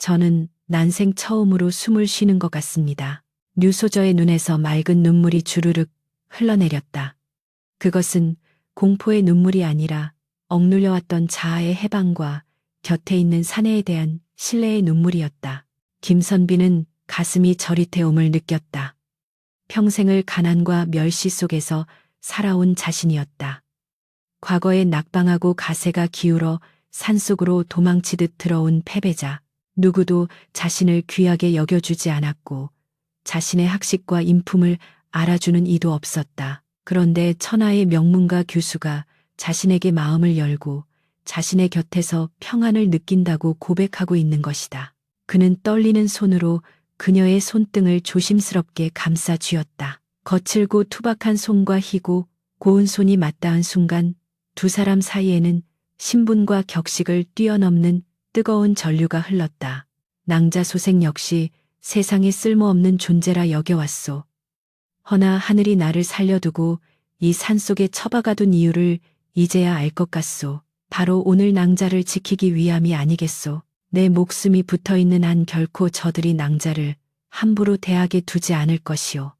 저는 난생 처음으로 숨을 쉬는 것 같습니다. 류소저의 눈에서 맑은 눈물이 주르륵 흘러내렸다. 그것은 공포의 눈물이 아니라 억눌려왔던 자아의 해방과 곁에 있는 사내에 대한 신뢰의 눈물이었다. 김선비는 가슴이 저릿해옴을 느꼈다. 평생을 가난과 멸시 속에서 살아온 자신이었다. 과거에 낙방하고 가세가 기울어 산속으로 도망치듯 들어온 패배자. 누구도 자신을 귀하게 여겨주지 않았고 자신의 학식과 인품을 알아주는 이도 없었다. 그런데 천하의 명문가 교수가 자신에게 마음을 열고 자신의 곁에서 평안을 느낀다고 고백하고 있는 것이다. 그는 떨리는 손으로 그녀의 손등을 조심스럽게 감싸 쥐었다. 거칠고 투박한 손과 희고 고운 손이 맞닿은 순간 두 사람 사이에는 신분과 격식을 뛰어넘는 뜨거운 전류가 흘렀다. 낭자소생 역시 세상에 쓸모없는 존재라 여겨왔소. 허나 하늘이 나를 살려두고 이 산속에 처박아둔 이유를 이제야 알 것 같소. 바로 오늘 낭자를 지키기 위함이 아니겠소. 내 목숨이 붙어있는 한 결코 저들이 낭자를 함부로 대하게 두지 않을 것이오.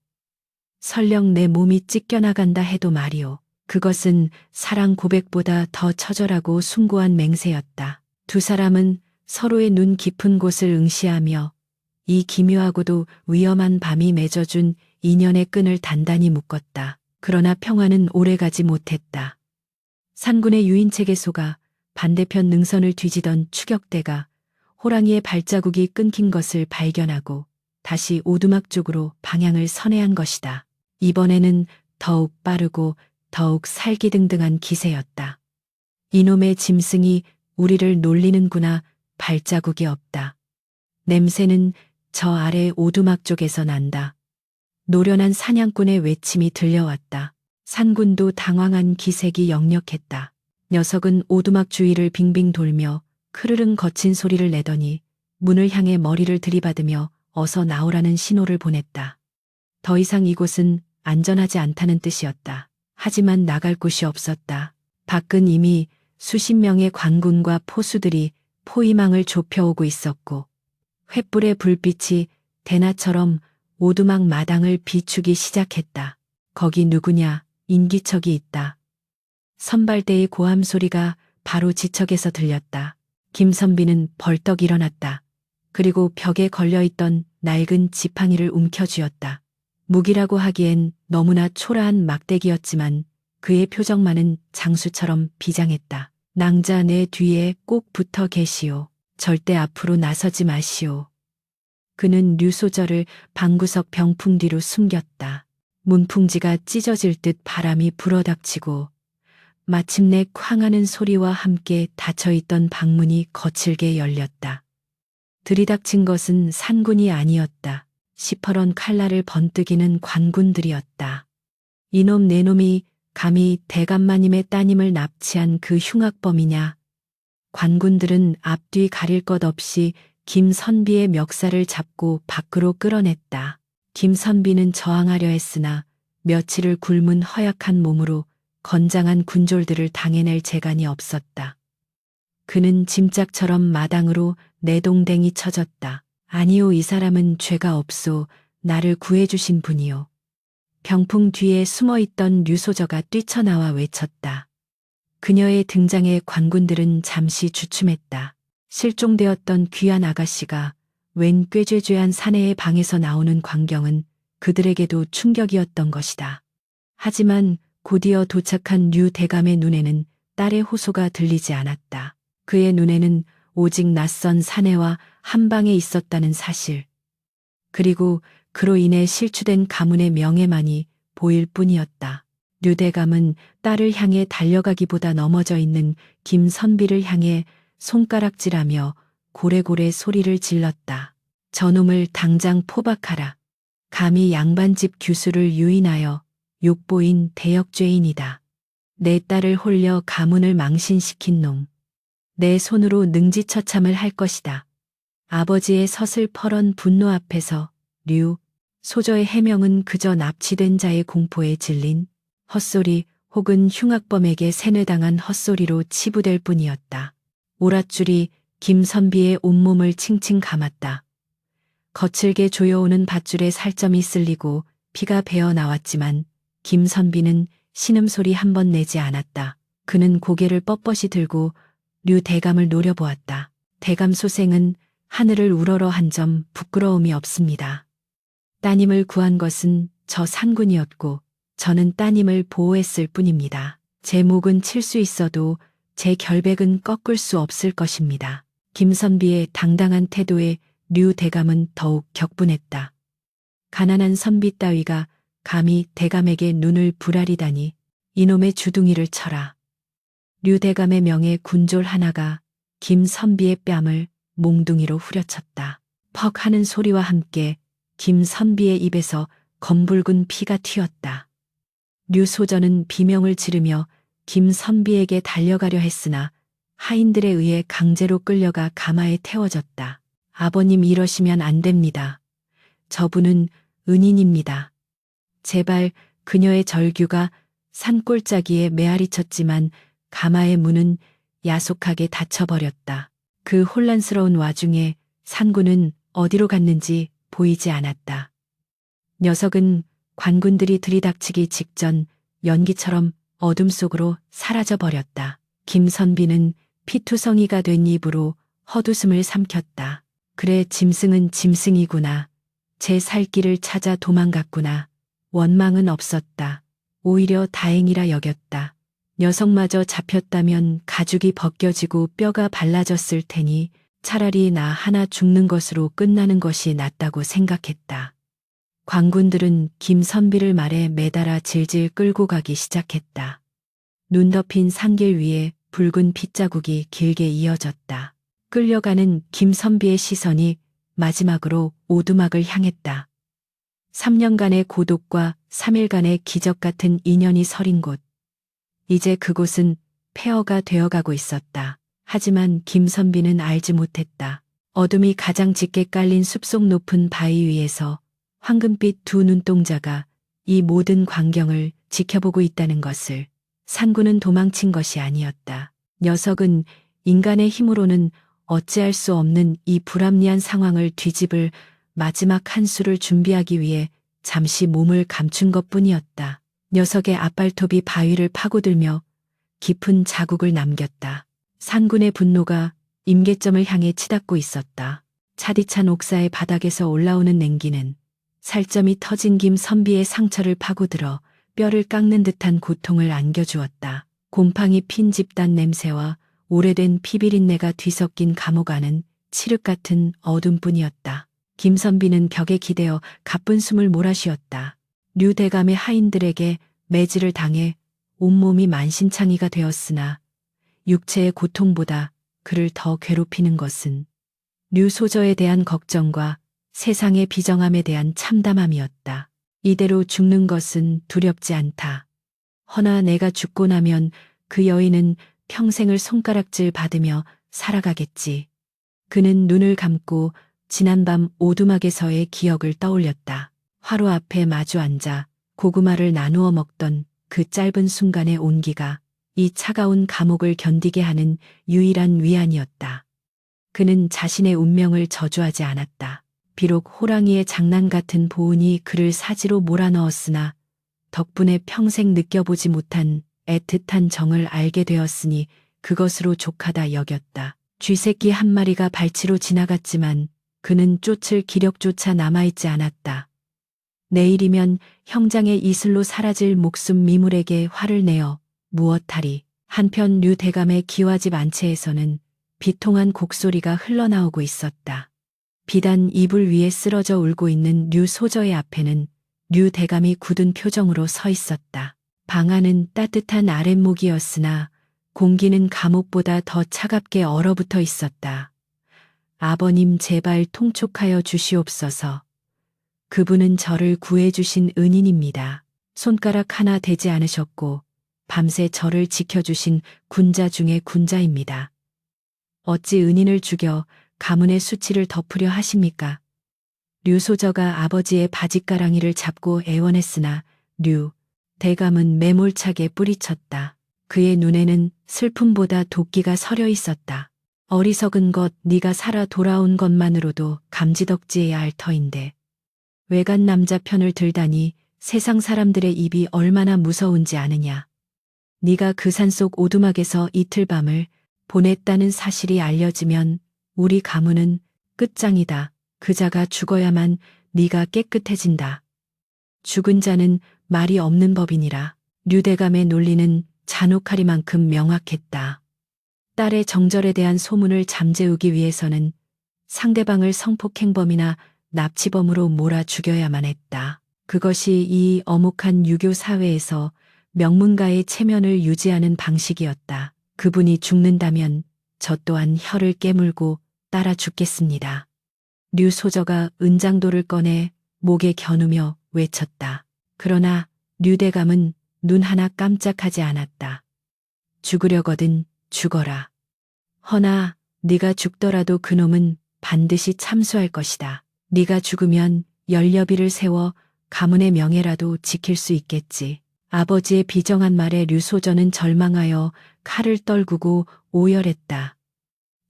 설령 내 몸이 찢겨나간다 해도 말이오. 그것은 사랑 고백보다 더 처절하고 숭고한 맹세였다. 두 사람은 서로의 눈 깊은 곳을 응시하며 이 기묘하고도 위험한 밤이 맺어준 인연의 끈을 단단히 묶었다. 그러나 평화는 오래가지 못했다. 산군의 유인체계소가 반대편 능선을 뒤지던 추격대가 호랑이의 발자국이 끊긴 것을 발견하고 다시 오두막 쪽으로 방향을 선회한 것이다. 이번에는 더욱 빠르고 더욱 살기등등한 기세였다. 이놈의 짐승이 우리를 놀리는구나. 발자국이 없다. 냄새는 저 아래 오두막 쪽에서 난다. 노련한 사냥꾼의 외침이 들려왔다. 산군도 당황한 기색이 역력했다. 녀석은 오두막 주위를 빙빙 돌며 크르릉 거친 소리를 내더니 문을 향해 머리를 들이받으며 어서 나오라는 신호를 보냈다. 더 이상 이곳은 안전하지 않다는 뜻이었다. 하지만 나갈 곳이 없었다. 밖은 이미 수십 명의 관군과 포수들이 포위망을 좁혀오고 있었고 횃불의 불빛이 대나처럼 오두막 마당을 비추기 시작했다. 거기 누구냐? 인기척이 있다. 선발대의 고함 소리가 바로 지척에서 들렸다. 김선비는 벌떡 일어났다. 그리고 벽에 걸려있던 낡은 지팡이를 움켜쥐었다. 무기라고 하기엔 너무나 초라한 막대기였지만 그의 표정만은 장수처럼 비장했다. 낭자 내 뒤에 꼭 붙어 계시오. 절대 앞으로 나서지 마시오. 그는 류소절을 방구석 병풍 뒤로 숨겼다. 문풍지가 찢어질 듯 바람이 불어닥치고 마침내 쾅하는 소리와 함께 닫혀있던 방문이 거칠게 열렸다. 들이닥친 것은 산군이 아니었다. 시퍼런 칼날을 번뜩이는 관군들이었다. 이놈 내놈이 감히 대감마님의 따님을 납치한 그 흉악범이냐. 관군들은 앞뒤 가릴 것 없이 김선비의 멱살을 잡고 밖으로 끌어냈다. 김선비는 저항하려 했으나 며칠을 굶은 허약한 몸으로 건장한 군졸들을 당해낼 재간이 없었다. 그는 짐짝처럼 마당으로 내동댕이 쳐졌다. 아니오, 이 사람은 죄가 없소. 나를 구해주신 분이요. 병풍 뒤에 숨어있던 류소저가 뛰쳐나와 외쳤다. 그녀의 등장에 관군들은 잠시 주춤했다. 실종되었던 귀한 아가씨가 웬 꾀죄죄한 사내의 방에서 나오는 광경은 그들에게도 충격이었던 것이다. 하지만 곧이어 도착한 류 대감의 눈에는 딸의 호소가 들리지 않았다. 그의 눈에는 오직 낯선 사내와 한 방에 있었다는 사실, 그리고 그로 인해 실추된 가문의 명예만이 보일 뿐이었다. 류 대감은 딸을 향해 달려가기보다 넘어져 있는 김선비를 향해 손가락질하며 고래고래 소리를 질렀다. 저놈을 당장 포박하라. 감히 양반집 규수를 유인하여 욕보인 대역죄인이다. 내 딸을 홀려 가문을 망신시킨 놈. 내 손으로 능지처참을 할 것이다. 아버지의 서슬퍼런 분노 앞에서 류 소저의 해명은 그저 납치된 자의 공포에 질린 헛소리 혹은 흉악범에게 세뇌당한 헛소리로 치부될 뿐이었다. 오랏줄이 김선비의 온몸을 칭칭 감았다. 거칠게 조여오는 밧줄에 살점이 쓸리고 피가 배어 나왔지만 김선비는 신음소리 한 번 내지 않았다. 그는 고개를 뻣뻣이 들고 류 대감을 노려보았다. 대감 소생은 하늘을 우러러 한 점 부끄러움이 없습니다. 따님을 구한 것은 저 산군이었고 저는 따님을 보호했을 뿐입니다. 제 목은 칠 수 있어도 제 결백은 꺾을 수 없을 것입니다. 김선비의 당당한 태도에 류 대감은 더욱 격분했다. 가난한 선비 따위가 감히 대감에게 눈을 부라리다니 이놈의 주둥이를 쳐라. 류 대감의 명예 군졸 하나가 김선비의 뺨을 몽둥이로 후려쳤다. 퍽 하는 소리와 함께 김선비의 입에서 검붉은 피가 튀었다. 류 소전은 비명을 지르며 김선비에게 달려가려 했으나 하인들에 의해 강제로 끌려가 가마에 태워졌다. 아버님 이러시면 안 됩니다. 저분은 은인입니다. 제발 그녀의 절규가 산골짜기에 메아리 쳤지만 가마의 문은 야속하게 닫혀버렸다. 그 혼란스러운 와중에 산군은 어디로 갔는지 보이지 않았다. 녀석은 관군들이 들이닥치기 직전 연기처럼 어둠 속으로 사라져 버렸다. 김선비는 피투성이가 된 입으로 헛웃음을 삼켰다. 그래, 짐승은 짐승이구나. 제 살 길을 찾아 도망갔구나. 원망은 없었다. 오히려 다행이라 여겼다. 녀석마저 잡혔다면 가죽이 벗겨지고 뼈가 발라졌을 테니 차라리 나 하나 죽는 것으로 끝나는 것이 낫다고 생각했다. 관군들은 김선비를 말에 매달아 질질 끌고 가기 시작했다. 눈 덮인 산길 위에 붉은 핏자국이 길게 이어졌다. 끌려가는 김선비의 시선이 마지막으로 오두막을 향했다. 3년간의 고독과 3일간의 기적 같은 인연이 서린 곳. 이제 그곳은 폐허가 되어가고 있었다. 하지만 김선비는 알지 못했다. 어둠이 가장 짙게 깔린 숲속 높은 바위 위에서 황금빛 두 눈동자가 이 모든 광경을 지켜보고 있다는 것을. 산군은 도망친 것이 아니었다. 녀석은 인간의 힘으로는 어찌할 수 없는 이 불합리한 상황을 뒤집을 마지막 한 수를 준비하기 위해 잠시 몸을 감춘 것뿐이었다. 녀석의 앞발톱이 바위를 파고들며 깊은 자국을 남겼다. 산군의 분노가 임계점을 향해 치닫고 있었다. 차디찬 옥사의 바닥에서 올라오는 냉기는 살점이 터진 김선비의 상처를 파고들어 뼈를 깎는 듯한 고통을 안겨주었다. 곰팡이 핀 집단 냄새와 오래된 피비린내가 뒤섞인 감옥 안은 칠흑 같은 어둠뿐이었다. 김선비는 벽에 기대어 가쁜 숨을 몰아쉬었다. 류 대감의 하인들에게 매질을 당해 온몸이 만신창이가 되었으나 육체의 고통보다 그를 더 괴롭히는 것은 류 소저에 대한 걱정과 세상의 비정함에 대한 참담함이었다. 이대로 죽는 것은 두렵지 않다. 허나 내가 죽고 나면 그 여인은 평생을 손가락질 받으며 살아가겠지. 그는 눈을 감고 지난밤 오두막에서의 기억을 떠올렸다. 화로 앞에 마주 앉아 고구마를 나누어 먹던 그 짧은 순간의 온기가 이 차가운 감옥을 견디게 하는 유일한 위안이었다. 그는 자신의 운명을 저주하지 않았다. 비록 호랑이의 장난 같은 보은이 그를 사지로 몰아넣었으나 덕분에 평생 느껴보지 못한 애틋한 정을 알게 되었으니 그것으로 족하다 여겼다. 쥐새끼 한 마리가 발치로 지나갔지만 그는 쫓을 기력조차 남아있지 않았다. 내일이면 형장의 이슬로 사라질 목숨 미물에게 화를 내어 무엇하리. 한편 류 대감의 기와집 안채에서는 비통한 곡소리가 흘러나오고 있었다. 비단 이불 위에 쓰러져 울고 있는 류 소저의 앞에는 류 대감이 굳은 표정으로 서 있었다. 방 안은 따뜻한 아랫목이었으나 공기는 감옥보다 더 차갑게 얼어붙어 있었다. 아버님 제발 통촉하여 주시옵소서. 그분은 저를 구해주신 은인입니다. 손가락 하나 대지 않으셨고 밤새 저를 지켜주신 군자 중의 군자입니다. 어찌 은인을 죽여 가문의 수치를 덮으려 하십니까? 류 소저가 아버지의 바짓가랑이를 잡고 애원했으나 류 대감은 매몰차게 뿌리쳤다. 그의 눈에는 슬픔보다 도끼가 서려 있었다. 어리석은 것, 네가 살아 돌아온 것만으로도 감지덕지해야 할 터인데. 외간 남자 편을 들다니 세상 사람들의 입이 얼마나 무서운지 아느냐. 네가 그 산속 오두막에서 이틀 밤을 보냈다는 사실이 알려지면 우리 가문은 끝장이다. 그자가 죽어야만 네가 깨끗해진다. 죽은 자는 말이 없는 법이니라. 류대감의 논리는 잔혹하리만큼 명확했다. 딸의 정절에 대한 소문을 잠재우기 위해서는 상대방을 성폭행범이나 납치범으로 몰아 죽여야만 했다. 그것이 이 엄혹한 유교 사회에서 명문가의 체면을 유지하는 방식이었다. 그분이 죽는다면 저 또한 혀를 깨물고 따라 죽겠습니다. 류소저가 은장도를 꺼내 목에 겨누며 외쳤다. 그러나 류대감은 눈 하나 깜짝하지 않았다. 죽으려거든 죽어라. 허나 네가 죽더라도 그놈은 반드시 참수할 것이다. 네가 죽으면 열여비를 세워 가문의 명예라도 지킬 수 있겠지. 아버지의 비정한 말에 류소저는 절망하여 칼을 떨구고 오열했다.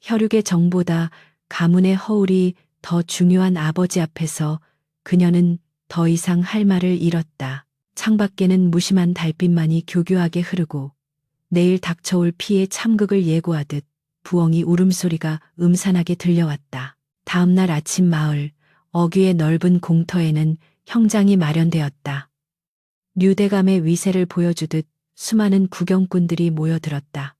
혈육의 정보다 가문의 허울이 더 중요한 아버지 앞에서 그녀는 더 이상 할 말을 잃었다. 창밖에는 무심한 달빛만이 교교하게 흐르고 내일 닥쳐올 피의 참극을 예고하듯 부엉이 울음소리가 음산하게 들려왔다. 다음날 아침 마을 어귀의 넓은 공터에는 형장이 마련되었다. 류대감의 위세를 보여주듯 수많은 구경꾼들이 모여들었다.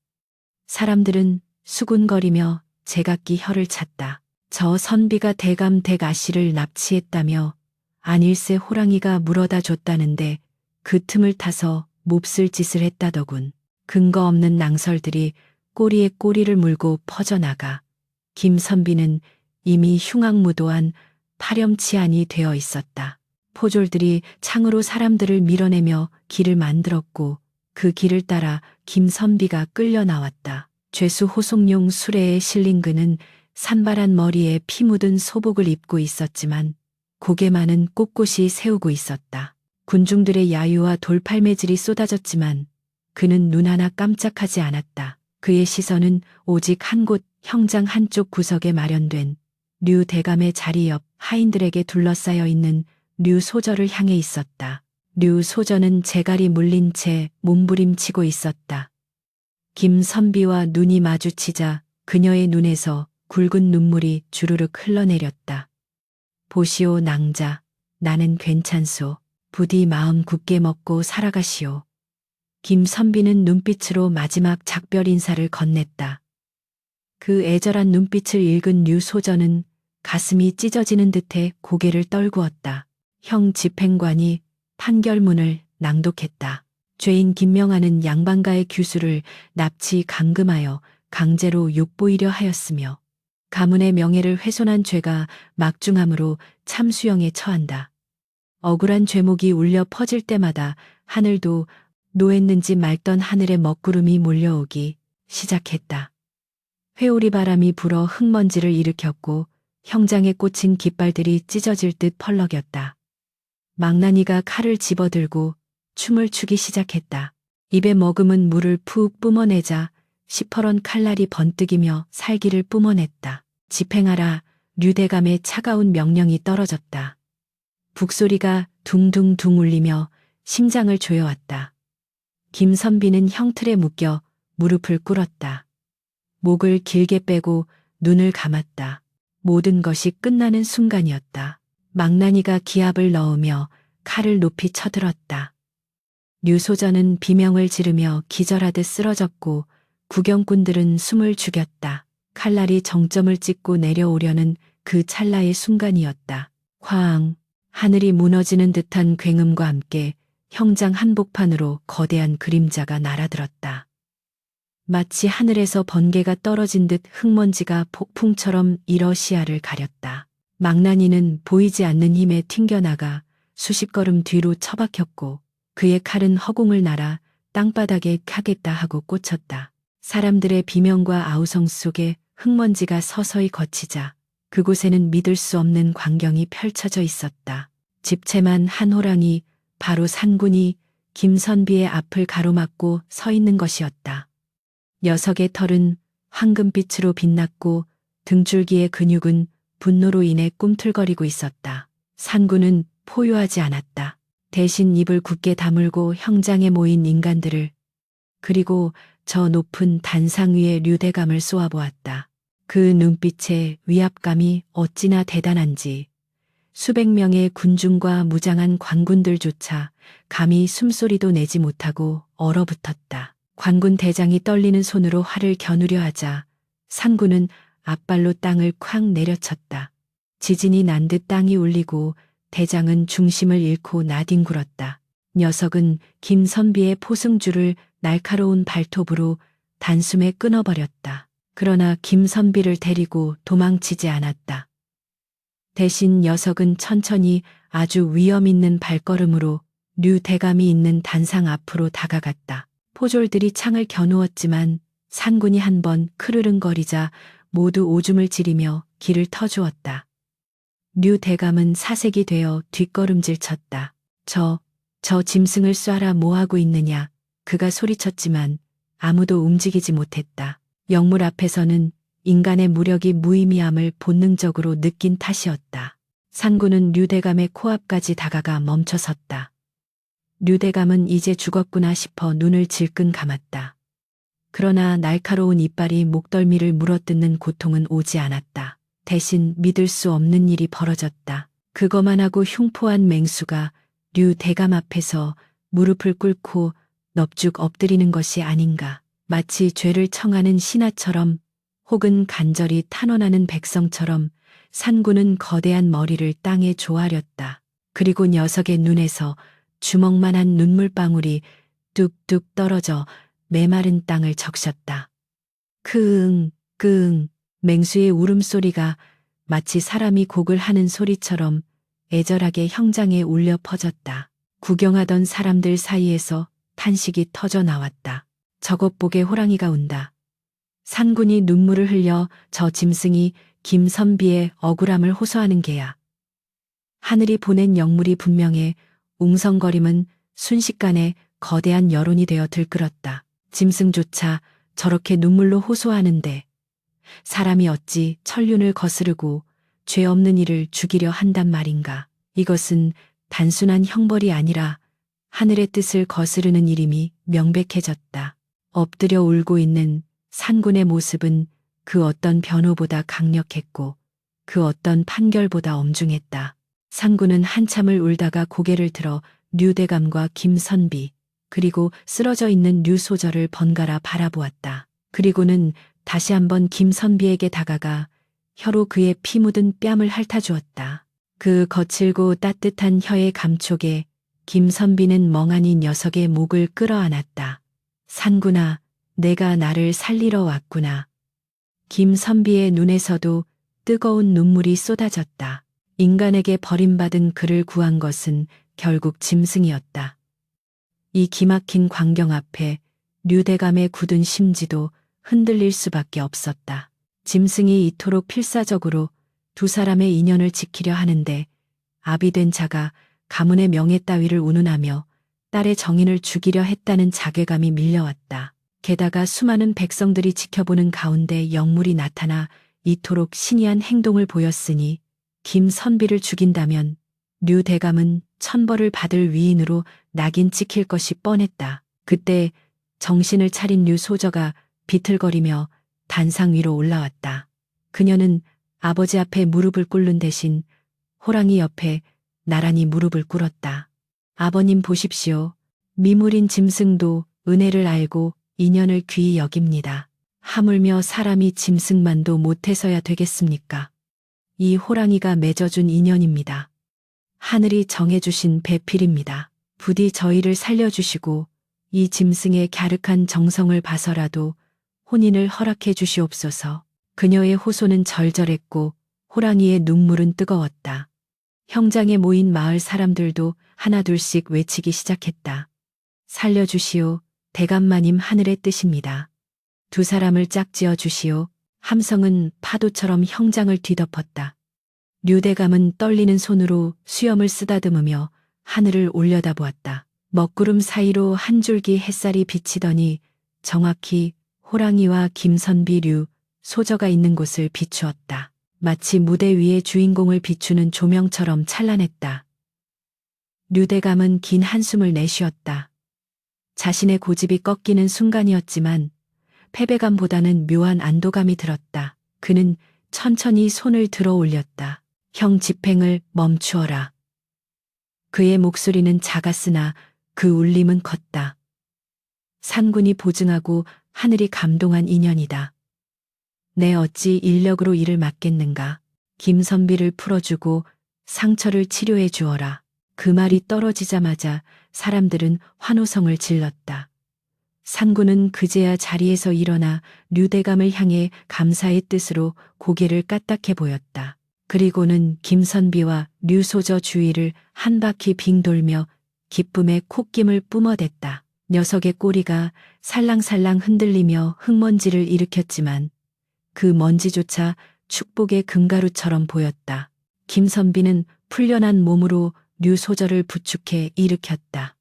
사람들은 수군거리며 제각기 혀를 찼다. 저 선비가 대감 댁아씨를 납치했다며 안일세 호랑이가 물어다 줬다는데 그 틈을 타서 몹쓸 짓을 했다더군. 근거 없는 낭설들이 꼬리에 꼬리를 물고 퍼져나가 김선비는 이미 흉악무도한 파렴치한이 되어 있었다. 포졸들이 창으로 사람들을 밀어내며 길을 만들었고 그 길을 따라 김선비가 끌려 나왔다. 죄수 호송용 수레에 실린 그는 산발한 머리에 피 묻은 소복을 입고 있었지만 고개만은 꼿꼿이 세우고 있었다. 군중들의 야유와 돌팔매질이 쏟아졌지만 그는 눈 하나 깜짝하지 않았다. 그의 시선은 오직 한 곳 형장 한쪽 구석에 마련된 류 대감의 자리 옆 하인들에게 둘러싸여 있는 류 소저를 향해 있었다. 류 소저는 재갈이 물린 채 몸부림치고 있었다. 김선비와 눈이 마주치자 그녀의 눈에서 굵은 눈물이 주르륵 흘러내렸다. 보시오 낭자, 나는 괜찮소. 부디 마음 굳게 먹고 살아가시오. 김선비는 눈빛으로 마지막 작별 인사를 건넸다. 그 애절한 눈빛을 읽은 류소저는 가슴이 찢어지는 듯해 고개를 떨구었다. 형 집행관이 판결문을 낭독했다. 죄인 김명아는 양반가의 규수를 납치 감금하여 강제로 욕보이려 하였으며 가문의 명예를 훼손한 죄가 막중함으로 참수형에 처한다. 억울한 죄목이 울려 퍼질 때마다 하늘도 노했는지 말던 하늘의 먹구름이 몰려오기 시작했다. 회오리 바람이 불어 흙먼지를 일으켰고 형장에 꽂힌 깃발들이 찢어질 듯 펄럭였다. 망나니가 칼을 집어들고 춤을 추기 시작했다. 입에 머금은 물을 푹 뿜어내자 시퍼런 칼날이 번뜩이며 살기를 뿜어냈다. 집행하라. 류대감의 차가운 명령이 떨어졌다. 북소리가 둥둥둥 울리며 심장을 조여왔다. 김선비는 형틀에 묶여 무릎을 꿇었다. 목을 길게 빼고 눈을 감았다. 모든 것이 끝나는 순간이었다. 망나니가 기압을 넣으며 칼을 높이 쳐들었다. 류소저는 비명을 지르며 기절하듯 쓰러졌고 구경꾼들은 숨을 죽였다. 칼날이 정점을 찍고 내려오려는 그 찰나의 순간이었다. 황! 하늘이 무너지는 듯한 굉음과 함께 형장 한복판으로 거대한 그림자가 날아들었다. 마치 하늘에서 번개가 떨어진 듯 흙먼지가 폭풍처럼 일어 시야를 가렸다. 망나니는 보이지 않는 힘에 튕겨나가 수십 걸음 뒤로 처박혔고 그의 칼은 허공을 날아 땅바닥에 가겠다 하고 꽂혔다. 사람들의 비명과 아우성 속에 흙먼지가 서서히 걷히자 그곳에는 믿을 수 없는 광경이 펼쳐져 있었다. 집채만 한 호랑이, 바로 산군이 김선비의 앞을 가로막고 서 있는 것이었다. 녀석의 털은 황금빛으로 빛났고 등줄기의 근육은 분노로 인해 꿈틀거리고 있었다. 산구는 포효하지 않았다. 대신 입을 굳게 다물고 형장에 모인 인간들을, 그리고 저 높은 단상 위에 류대감을 쏘아보았다. 그 눈빛의 위압감이 어찌나 대단한지 수백 명의 군중과 무장한 관군들조차 감히 숨소리도 내지 못하고 얼어붙었다. 관군 대장이 떨리는 손으로 활을 겨누려 하자 산구는 앞발로 땅을 쾅 내려쳤다. 지진이 난 듯 땅이 울리고 대장은 중심을 잃고 나뒹굴었다. 녀석은 김선비의 포승줄을 날카로운 발톱으로 단숨에 끊어버렸다. 그러나 김선비를 데리고 도망치지 않았다. 대신 녀석은 천천히 아주 위험 있는 발걸음으로 류 대감이 있는 단상 앞으로 다가갔다. 포졸들이 창을 겨누었지만 산군이 한번 크르릉거리자 모두 오줌을 지리며 길을 터주었다. 류 대감은 사색이 되어 뒷걸음질 쳤다. 저 짐승을 쏴라, 뭐하고 있느냐. 그가 소리쳤지만 아무도 움직이지 못했다. 영물 앞에서는 인간의 무력이 무의미함을 본능적으로 느낀 탓이었다. 산구는 류대감의 코앞까지 다가가 멈춰섰다. 류대감은 이제 죽었구나 싶어 눈을 질끈 감았다. 그러나 날카로운 이빨이 목덜미를 물어뜯는 고통은 오지 않았다. 대신 믿을 수 없는 일이 벌어졌다. 그거만 하고 흉포한 맹수가 류대감 앞에서 무릎을 꿇고 넙죽 엎드리는 것이 아닌가. 마치 죄를 청하는 신하처럼 혹은 간절히 탄원하는 백성처럼 산구는 거대한 머리를 땅에 조아렸다. 그리고 녀석의 눈에서 주먹만한 눈물방울이 뚝뚝 떨어져 메마른 땅을 적셨다. 크응, 크응, 맹수의 울음소리가 마치 사람이 곡을 하는 소리처럼 애절하게 형장에 울려 퍼졌다. 구경하던 사람들 사이에서 탄식이 터져 나왔다. 저것 보게, 호랑이가 운다. 산군이 눈물을 흘려 저 짐승이 김선비의 억울함을 호소하는 게야. 하늘이 보낸 영물이 분명해. 웅성거림은 순식간에 거대한 여론이 되어 들끓었다. 짐승조차 저렇게 눈물로 호소하는데 사람이 어찌 천륜을 거스르고 죄 없는 이를 죽이려 한단 말인가. 이것은 단순한 형벌이 아니라 하늘의 뜻을 거스르는 일임이 명백해졌다. 엎드려 울고 있는 산군의 모습은 그 어떤 변호보다 강력했고 그 어떤 판결보다 엄중했다. 산군은 한참을 울다가 고개를 들어 류대감과 김선비 그리고 쓰러져 있는 류소절을 번갈아 바라보았다. 그리고는 다시 한번 김선비에게 다가가 혀로 그의 피 묻은 뺨을 핥아주었다. 그 거칠고 따뜻한 혀의 감촉에 김선비는 멍하니 녀석의 목을 끌어안았다. 산군아, 내가 나를 살리러 왔구나. 김선비의 눈에서도 뜨거운 눈물이 쏟아졌다. 인간에게 버림받은 그를 구한 것은 결국 짐승이었다. 이 기막힌 광경 앞에 류대감의 굳은 심지도 흔들릴 수밖에 없었다. 짐승이 이토록 필사적으로 두 사람의 인연을 지키려 하는데 아비 된 자가 가문의 명예 따위를 운운하며 딸의 정인을 죽이려 했다는 자괴감이 밀려왔다. 게다가 수많은 백성들이 지켜보는 가운데 영물이 나타나 이토록 신이한 행동을 보였으니 김선비를 죽인다면 류대감은 천벌을 받을 위인으로 낙인 찍힐 것이 뻔했다. 그때 정신을 차린 류소저가 비틀거리며 단상 위로 올라왔다. 그녀는 아버지 앞에 무릎을 꿇는 대신 호랑이 옆에 나란히 무릎을 꿇었다. 아버님 보십시오. 미물인 짐승도 은혜를 알고 인연을 귀히 여깁니다. 하물며 사람이 짐승만도 못해서야 되겠습니까? 이 호랑이가 맺어준 인연입니다. 하늘이 정해주신 배필입니다. 부디 저희를 살려주시고 이 짐승의 갸륵한 정성을 봐서라도 혼인을 허락해 주시옵소서. 그녀의 호소는 절절했고 호랑이의 눈물은 뜨거웠다. 형장에 모인 마을 사람들도 하나둘씩 외치기 시작했다. 살려주시오. 대감마님 하늘의 뜻입니다. 두 사람을 짝지어 주시오. 함성은 파도처럼 형장을 뒤덮었다. 류대감은 떨리는 손으로 수염을 쓰다듬으며 하늘을 올려다보았다. 먹구름 사이로 한 줄기 햇살이 비치더니 정확히 호랑이와 김선비, 류, 소저가 있는 곳을 비추었다. 마치 무대 위의 주인공을 비추는 조명처럼 찬란했다. 류대감은 긴 한숨을 내쉬었다. 자신의 고집이 꺾이는 순간이었지만 패배감보다는 묘한 안도감이 들었다. 그는 천천히 손을 들어 올렸다. 형 집행을 멈추어라. 그의 목소리는 작았으나 그 울림은 컸다. 산군이 보증하고 하늘이 감동한 인연이다. 내 어찌 인력으로 일을 맡겠는가. 김선비를 풀어주고 상처를 치료해 주어라. 그 말이 떨어지자마자 사람들은 환호성을 질렀다. 산군은 그제야 자리에서 일어나 류대감을 향해 감사의 뜻으로 고개를 까딱해 보였다. 그리고는 김선비와 류소저 주위를 한 바퀴 빙 돌며 기쁨의 콧김을 뿜어댔다. 녀석의 꼬리가 살랑살랑 흔들리며 흙먼지를 일으켰지만 그 먼지조차 축복의 금가루처럼 보였다. 김선비는 풀려난 몸으로 류소저를 부축해 일으켰다.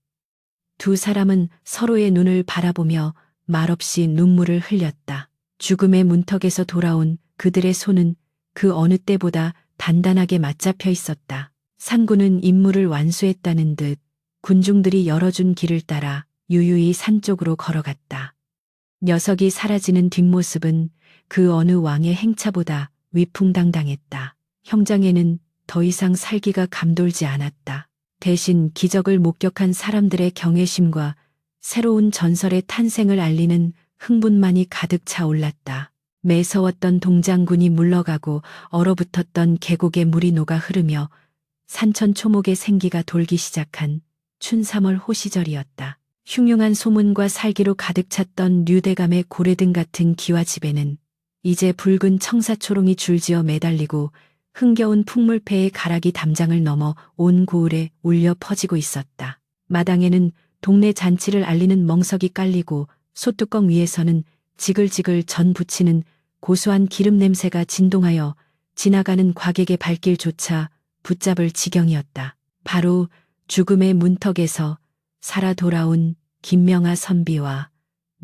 두 사람은 서로의 눈을 바라보며 말없이 눈물을 흘렸다. 죽음의 문턱에서 돌아온 그들의 손은 그 어느 때보다 단단하게 맞잡혀 있었다. 산군은 임무를 완수했다는 듯 군중들이 열어준 길을 따라 유유히 산 쪽으로 걸어갔다. 녀석이 사라지는 뒷모습은 그 어느 왕의 행차보다 위풍당당했다. 형장에는 더 이상 살기가 감돌지 않았다. 대신 기적을 목격한 사람들의 경외심과 새로운 전설의 탄생을 알리는 흥분만이 가득 차올랐다. 매서웠던 동장군이 물러가고 얼어붙었던 계곡에 물이 녹아 흐르며 산천 초목의 생기가 돌기 시작한 춘3월 호시절이었다. 흉흉한 소문과 살기로 가득 찼던 류대감의 고래등 같은 기와집에는 이제 붉은 청사초롱이 줄지어 매달리고 흥겨운 풍물패의 가락이 담장을 넘어 온 고을에 울려 퍼지고 있었다. 마당에는 동네 잔치를 알리는 멍석이 깔리고 솥뚜껑 위에서는 지글지글 전 부치는 고소한 기름 냄새가 진동하여 지나가는 과객의 발길조차 붙잡을 지경이었다. 바로 죽음의 문턱에서 살아 돌아온 김명하 선비와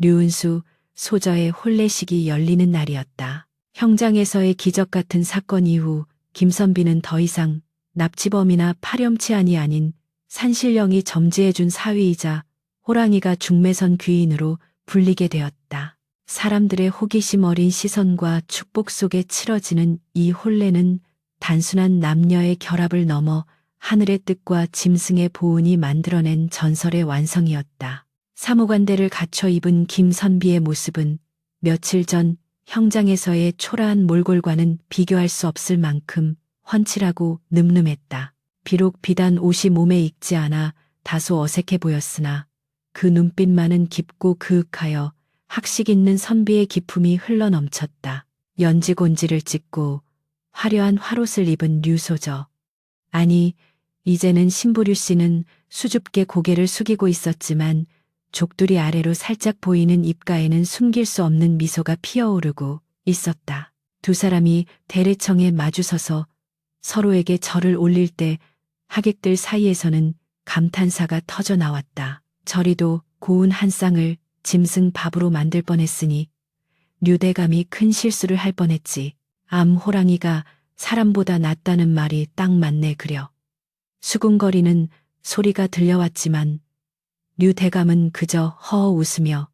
류은수 소저의 혼례식이 열리는 날이었다. 형장에서의 기적 같은 사건 이후 김선비는 더 이상 납치범이나 파렴치한이 아닌 산신령이 점지해준 사위이자 호랑이가 중매선 귀인으로 불리게 되었다. 사람들의 호기심 어린 시선과 축복 속에 치러지는 이 혼례는 단순한 남녀의 결합을 넘어 하늘의 뜻과 짐승의 보은이 만들어낸 전설의 완성이었다. 사무관대를 갖춰 입은 김선비의 모습은 며칠 전 형장에서의 초라한 몰골과는 비교할 수 없을 만큼 훤칠하고 늠름했다. 비록 비단 옷이 몸에 익지 않아 다소 어색해 보였으나 그 눈빛만은 깊고 그윽하여 학식 있는 선비의 기품이 흘러넘쳤다. 연지곤지를 찍고 화려한 화롯을 입은 류소저. 아니, 이제는 신부류 씨는 수줍게 고개를 숙이고 있었지만 족두리 아래로 살짝 보이는 입가에는 숨길 수 없는 미소가 피어오르고 있었다. 두 사람이 대례청에 마주서서 서로에게 절을 올릴 때 하객들 사이에서는 감탄사가 터져 나왔다. 저리도 고운 한 쌍을 짐승 밥으로 만들 뻔했으니 류대감이 큰 실수를 할 뻔했지. 암호랑이가 사람보다 낫다는 말이 딱 맞네 그려. 수군거리는 소리가 들려왔지만 류대감은 그저 허허 웃으며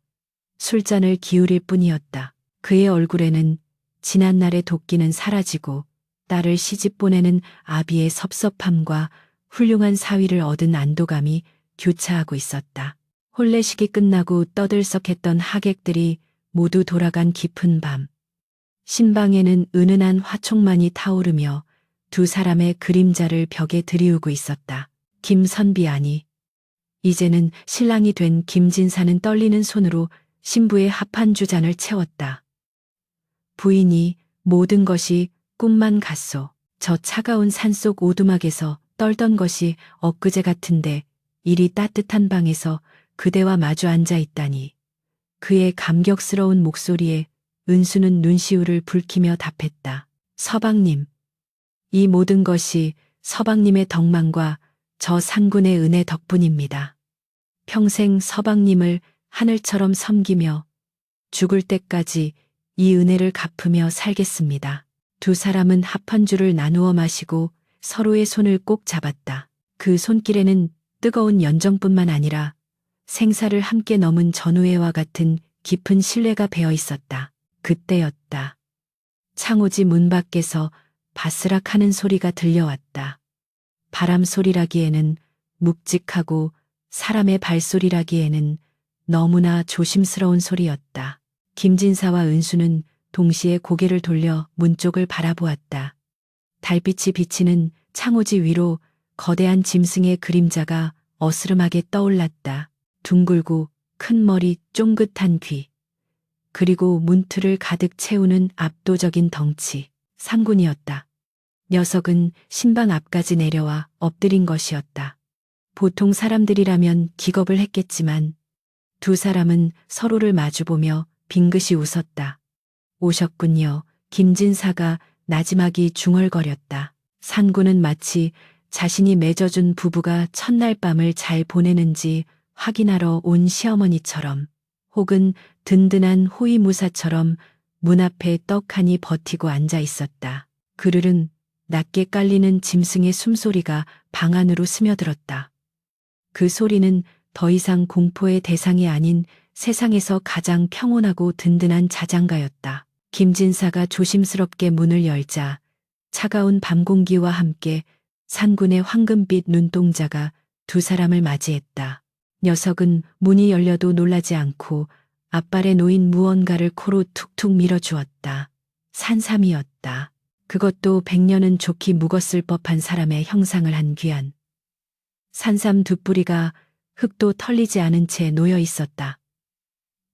술잔을 기울일 뿐이었다. 그의 얼굴에는 지난날의 도끼는 사라지고 딸을 시집 보내는 아비의 섭섭함과 훌륭한 사위를 얻은 안도감이 교차하고 있었다. 혼례식이 끝나고 떠들썩했던 하객들이 모두 돌아간 깊은 밤. 신방에는 은은한 화촉만이 타오르며 두 사람의 그림자를 벽에 들이우고 있었다. 김선비 아니. 이제는 신랑이 된 김진사는 떨리는 손으로 신부의 합한주 잔을 채웠다. 부인이 모든 것이 꿈만 같소. 저 차가운 산속 오두막에서 떨던 것이 엊그제 같은데 이리 따뜻한 방에서 그대와 마주 앉아 있다니. 그의 감격스러운 목소리에 은수는 눈시울을 붉히며 답했다. 서방님. 이 모든 것이 서방님의 덕망과 저 상군의 은혜 덕분입니다. 평생 서방님을 하늘처럼 섬기며 죽을 때까지 이 은혜를 갚으며 살겠습니다. 두 사람은 합판주를 나누어 마시고 서로의 손을 꼭 잡았다. 그 손길에는 뜨거운 연정뿐만 아니라 생사를 함께 넘은 전우애와 같은 깊은 신뢰가 배어 있었다. 그때였다. 창호지 문 밖에서 바스락하는 소리가 들려왔다. 바람 소리라기에는 묵직하고 사람의 발소리라기에는 너무나 조심스러운 소리였다. 김진사와 은수는 동시에 고개를 돌려 문 쪽을 바라보았다. 달빛이 비치는 창호지 위로 거대한 짐승의 그림자가 어스름하게 떠올랐다. 둥글고 큰 머리, 쫑긋한 귀. 그리고 문틀을 가득 채우는 압도적인 덩치. 상군이었다. 녀석은 신방 앞까지 내려와 엎드린 것이었다. 보통 사람들이라면 기겁을 했겠지만 두 사람은 서로를 마주보며 빙긋이 웃었다. 오셨군요. 김진사가 나지막이 중얼거렸다. 상군은 마치 자신이 맺어준 부부가 첫날 밤을 잘 보내는지 확인하러 온 시어머니처럼 혹은 든든한 호위무사처럼 문 앞에 떡하니 버티고 앉아 있었다. 그르릉 낮게 깔리는 짐승의 숨소리가 방 안으로 스며들었다. 그 소리는 더 이상 공포의 대상이 아닌 세상에서 가장 평온하고 든든한 자장가였다. 김진사가 조심스럽게 문을 열자 차가운 밤 공기와 함께 산군의 황금빛 눈동자가 두 사람을 맞이했다. 녀석은 문이 열려도 놀라지 않고 앞발에 놓인 무언가를 코로 툭툭 밀어주었다. 산삼이었다. 그것도 100년은 좋기 묵었을 법한 사람의 형상을 한 귀한 산삼 두 뿌리가 흙도 털리지 않은 채 놓여 있었다.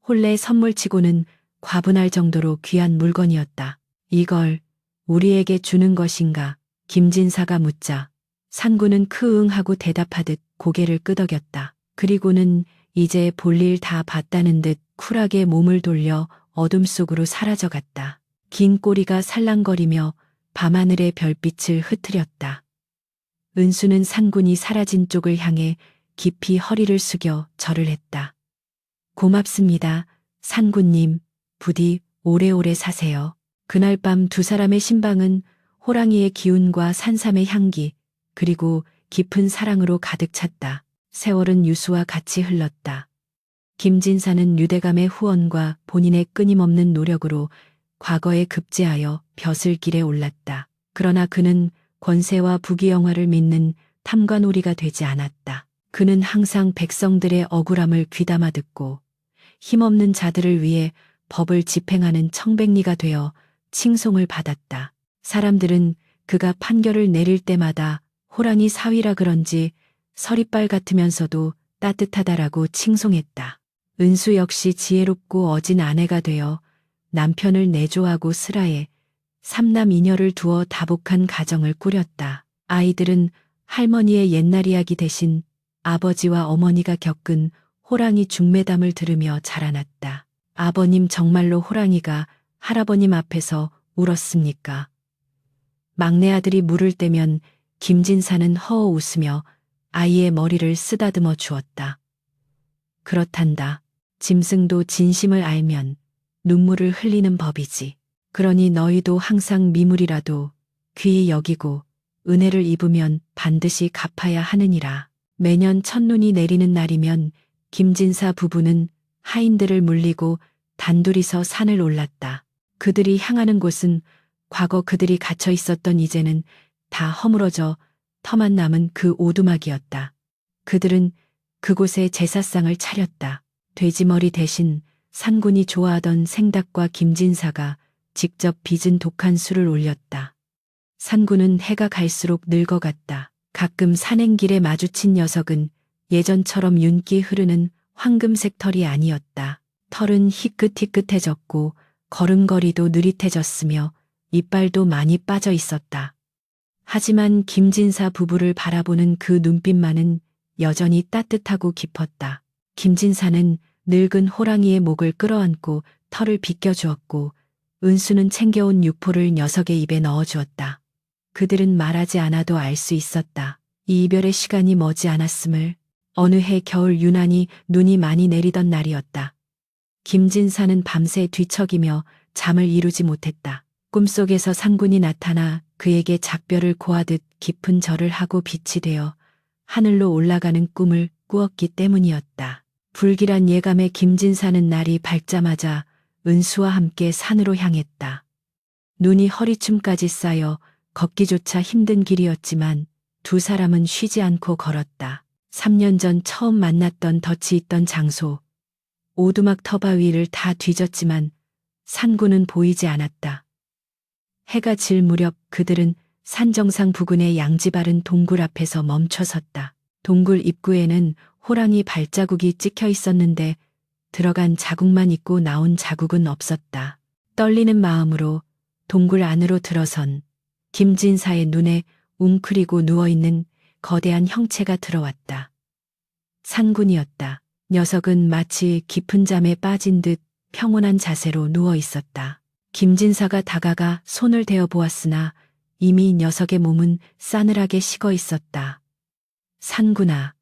혼례 선물치고는 과분할 정도로 귀한 물건이었다. 이걸 우리에게 주는 것인가? 김진사가 묻자 산군은 크응하고 대답하듯 고개를 끄덕였다. 그리고는 이제 볼일 다 봤다는 듯 쿨하게 몸을 돌려 어둠 속으로 사라져갔다. 긴 꼬리가 살랑거리며 밤하늘의 별빛을 흩트렸다. 은수는 산군이 사라진 쪽을 향해 깊이 허리를 숙여 절을 했다. 고맙습니다. 산군님, 부디 오래오래 사세요. 그날 밤 두 사람의 신방은 호랑이의 기운과 산삼의 향기, 그리고 깊은 사랑으로 가득 찼다. 세월은 유수와 같이 흘렀다. 김진사는 유대감의 후원과 본인의 끊임없는 노력으로 과거에 급제하여 벼슬길에 올랐다. 그러나 그는 권세와 부귀영화를 믿는 탐관오리가 되지 않았다. 그는 항상 백성들의 억울함을 귀담아 듣고 힘없는 자들을 위해 법을 집행하는 청백리가 되어 칭송을 받았다. 사람들은 그가 판결을 내릴 때마다 호랑이 사위라 그런지 서리빨 같으면서도 따뜻하다라고 칭송했다. 은수 역시 지혜롭고 어진 아내가 되어 남편을 내조하고 슬하에 삼남 이녀를 두어 다복한 가정을 꾸렸다. 아이들은 할머니의 옛날 이야기 대신 아버지와 어머니가 겪은 호랑이 중매담을 들으며 자라났다. 아버님 정말로 호랑이가 할아버님 앞에서 울었습니까? 막내 아들이 물을 때면 김진사는 허어 웃으며 아이의 머리를 쓰다듬어 주었다. 그렇단다. 짐승도 진심을 알면 눈물을 흘리는 법이지. 그러니 너희도 항상 미물이라도 귀히 여기고 은혜를 입으면 반드시 갚아야 하느니라. 매년 첫눈이 내리는 날이면 김진사 부부는 하인들을 물리고 단둘이서 산을 올랐다. 그들이 향하는 곳은 과거 그들이 갇혀 있었던 이제는 다 허물어져 터만 남은 그 오두막이었다. 그들은 그곳에 제사상을 차렸다. 돼지머리 대신 산군이 좋아하던 생닭과 김진사가 직접 빚은 독한 술을 올렸다. 산군은 해가 갈수록 늙어갔다. 가끔 산행길에 마주친 녀석은 예전처럼 윤기 흐르는 황금색 털이 아니었다. 털은 희끗희끗해졌고 걸음걸이도 느릿해졌으며 이빨도 많이 빠져 있었다. 하지만 김진사 부부를 바라보는 그 눈빛만은 여전히 따뜻하고 깊었다. 김진사는 늙은 호랑이의 목을 끌어안고 털을 빗겨주었고 은수는 챙겨온 육포를 녀석의 입에 넣어주었다. 그들은 말하지 않아도 알 수 있었다. 이 이별의 시간이 머지 않았음을. 어느 해 겨울 유난히 눈이 많이 내리던 날이었다. 김진사는 밤새 뒤척이며 잠을 이루지 못했다. 꿈속에서 상군이 나타나 그에게 작별을 고하듯 깊은 절을 하고 빛이 되어 하늘로 올라가는 꿈을 꾸었기 때문이었다. 불길한 예감에 김진사는 날이 밝자마자 은수와 함께 산으로 향했다. 눈이 허리춤까지 쌓여 걷기조차 힘든 길이었지만 두 사람은 쉬지 않고 걸었다. 3년 전 처음 만났던 덫이 있던 장소. 오두막 터바 위를 다 뒤졌지만 상군은 보이지 않았다. 해가 질 무렵 그들은 산 정상 부근의 양지 바른 동굴 앞에서 멈춰섰다. 동굴 입구에는 호랑이 발자국이 찍혀 있었는데 들어간 자국만 있고 나온 자국은 없었다. 떨리는 마음으로 동굴 안으로 들어선 김진사의 눈에 웅크리고 누워있는 거대한 형체가 들어왔다. 상군이었다. 녀석은 마치 깊은 잠에 빠진 듯 평온한 자세로 누워 있었다. 김진사가 다가가 손을 대어 보았으나 이미 녀석의 몸은 싸늘하게 식어 있었다. 상군아.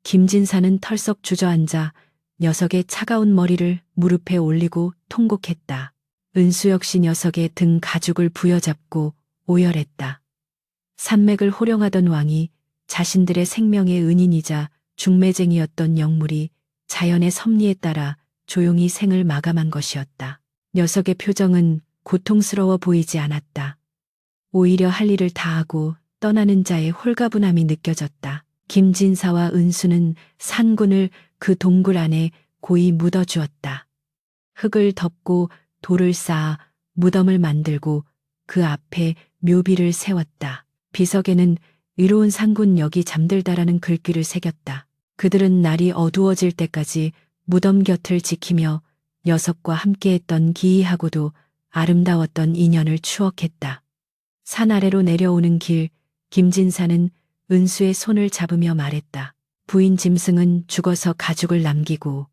김진사는 털썩 주저앉아 녀석의 차가운 머리를 무릎에 올리고 통곡했다. 은수 역시 녀석의 등 가죽을 부여잡고 오열했다. 산맥을 호령하던 왕이 자신들의 생명의 은인이자 중매쟁이였던 영물이 자연의 섭리에 따라 조용히 생을 마감한 것이었다. 녀석의 표정은 고통스러워 보이지 않았다. 오히려 할 일을 다하고 떠나는 자의 홀가분함이 느껴졌다. 김진사와 은수는 상군을 그 동굴 안에 고이 묻어주었다. 흙을 덮고 돌을 쌓아 무덤을 만들고 그 앞에 묘비를 세웠다. 비석에는 의로운 상군 여기 잠들다라는 글귀를 새겼다. 그들은 날이 어두워질 때까지 무덤 곁을 지키며 녀석과 함께했던 기이하고도 아름다웠던 인연을 추억했다. 산 아래로 내려오는 길, 김진사는 은수의 손을 잡으며 말했다. 부인 짐승은 죽어서 가죽을 남기고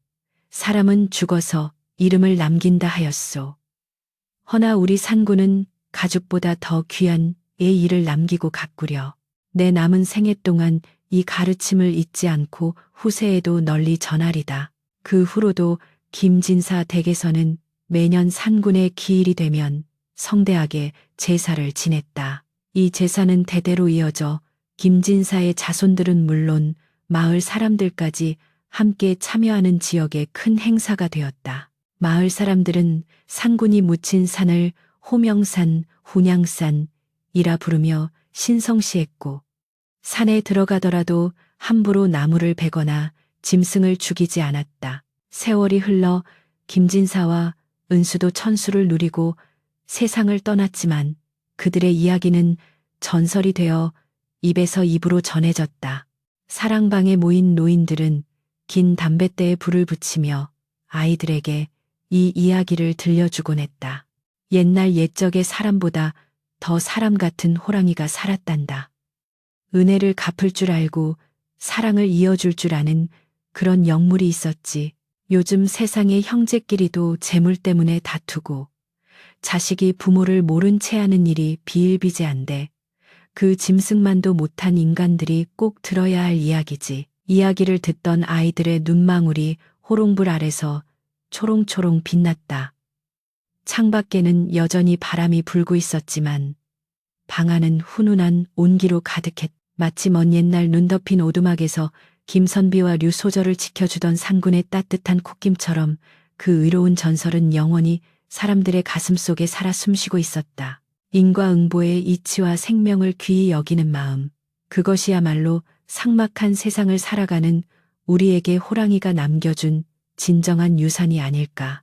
사람은 죽어서 이름을 남긴다 하였소. 허나 우리 상군은 가죽보다 더 귀한 예의를 남기고 가꾸려. 내 남은 생애 동안 이 가르침을 잊지 않고 후세에도 널리 전하리다. 그 후로도 김진사 댁에서는 매년 상군의 기일이 되면 성대하게 제사를 지냈다. 이 제사는 대대로 이어져 김진사의 자손들은 물론 마을 사람들까지 함께 참여하는 지역의 큰 행사가 되었다. 마을 사람들은 상군이 묻힌 산을 호명산, 훈양산이라 부르며 신성시했고 산에 들어가더라도 함부로 나무를 베거나 짐승을 죽이지 않았다. 세월이 흘러 김진사와 은수도 천수를 누리고 세상을 떠났지만 그들의 이야기는 전설이 되어 입에서 입으로 전해졌다. 사랑방에 모인 노인들은 긴 담뱃대에 불을 붙이며 아이들에게 이 이야기를 들려주곤 했다. 옛날 옛적의 사람보다 더 사람 같은 호랑이가 살았단다. 은혜를 갚을 줄 알고 사랑을 이어줄 줄 아는 그런 영물이 있었지. 요즘 세상의 형제끼리도 재물 때문에 다투고 자식이 부모를 모른 채 하는 일이 비일비재한데 그 짐승만도 못한 인간들이 꼭 들어야 할 이야기지. 이야기를 듣던 아이들의 눈망울이 호롱불 아래서 초롱초롱 빛났다. 창밖에는 여전히 바람이 불고 있었지만 방 안은 훈훈한 온기로 가득했다. 마치 먼 옛날 눈 덮인 오두막에서 김선비와 류소절을 지켜주던 상군의 따뜻한 콧김처럼 그 의로운 전설은 영원히 사람들의 가슴 속에 살아 숨쉬고 있었다. 인과응보의 이치와 생명을 귀히 여기는 마음, 그것이야말로 삭막한 세상을 살아가는 우리에게 호랑이가 남겨준 진정한 유산이 아닐까.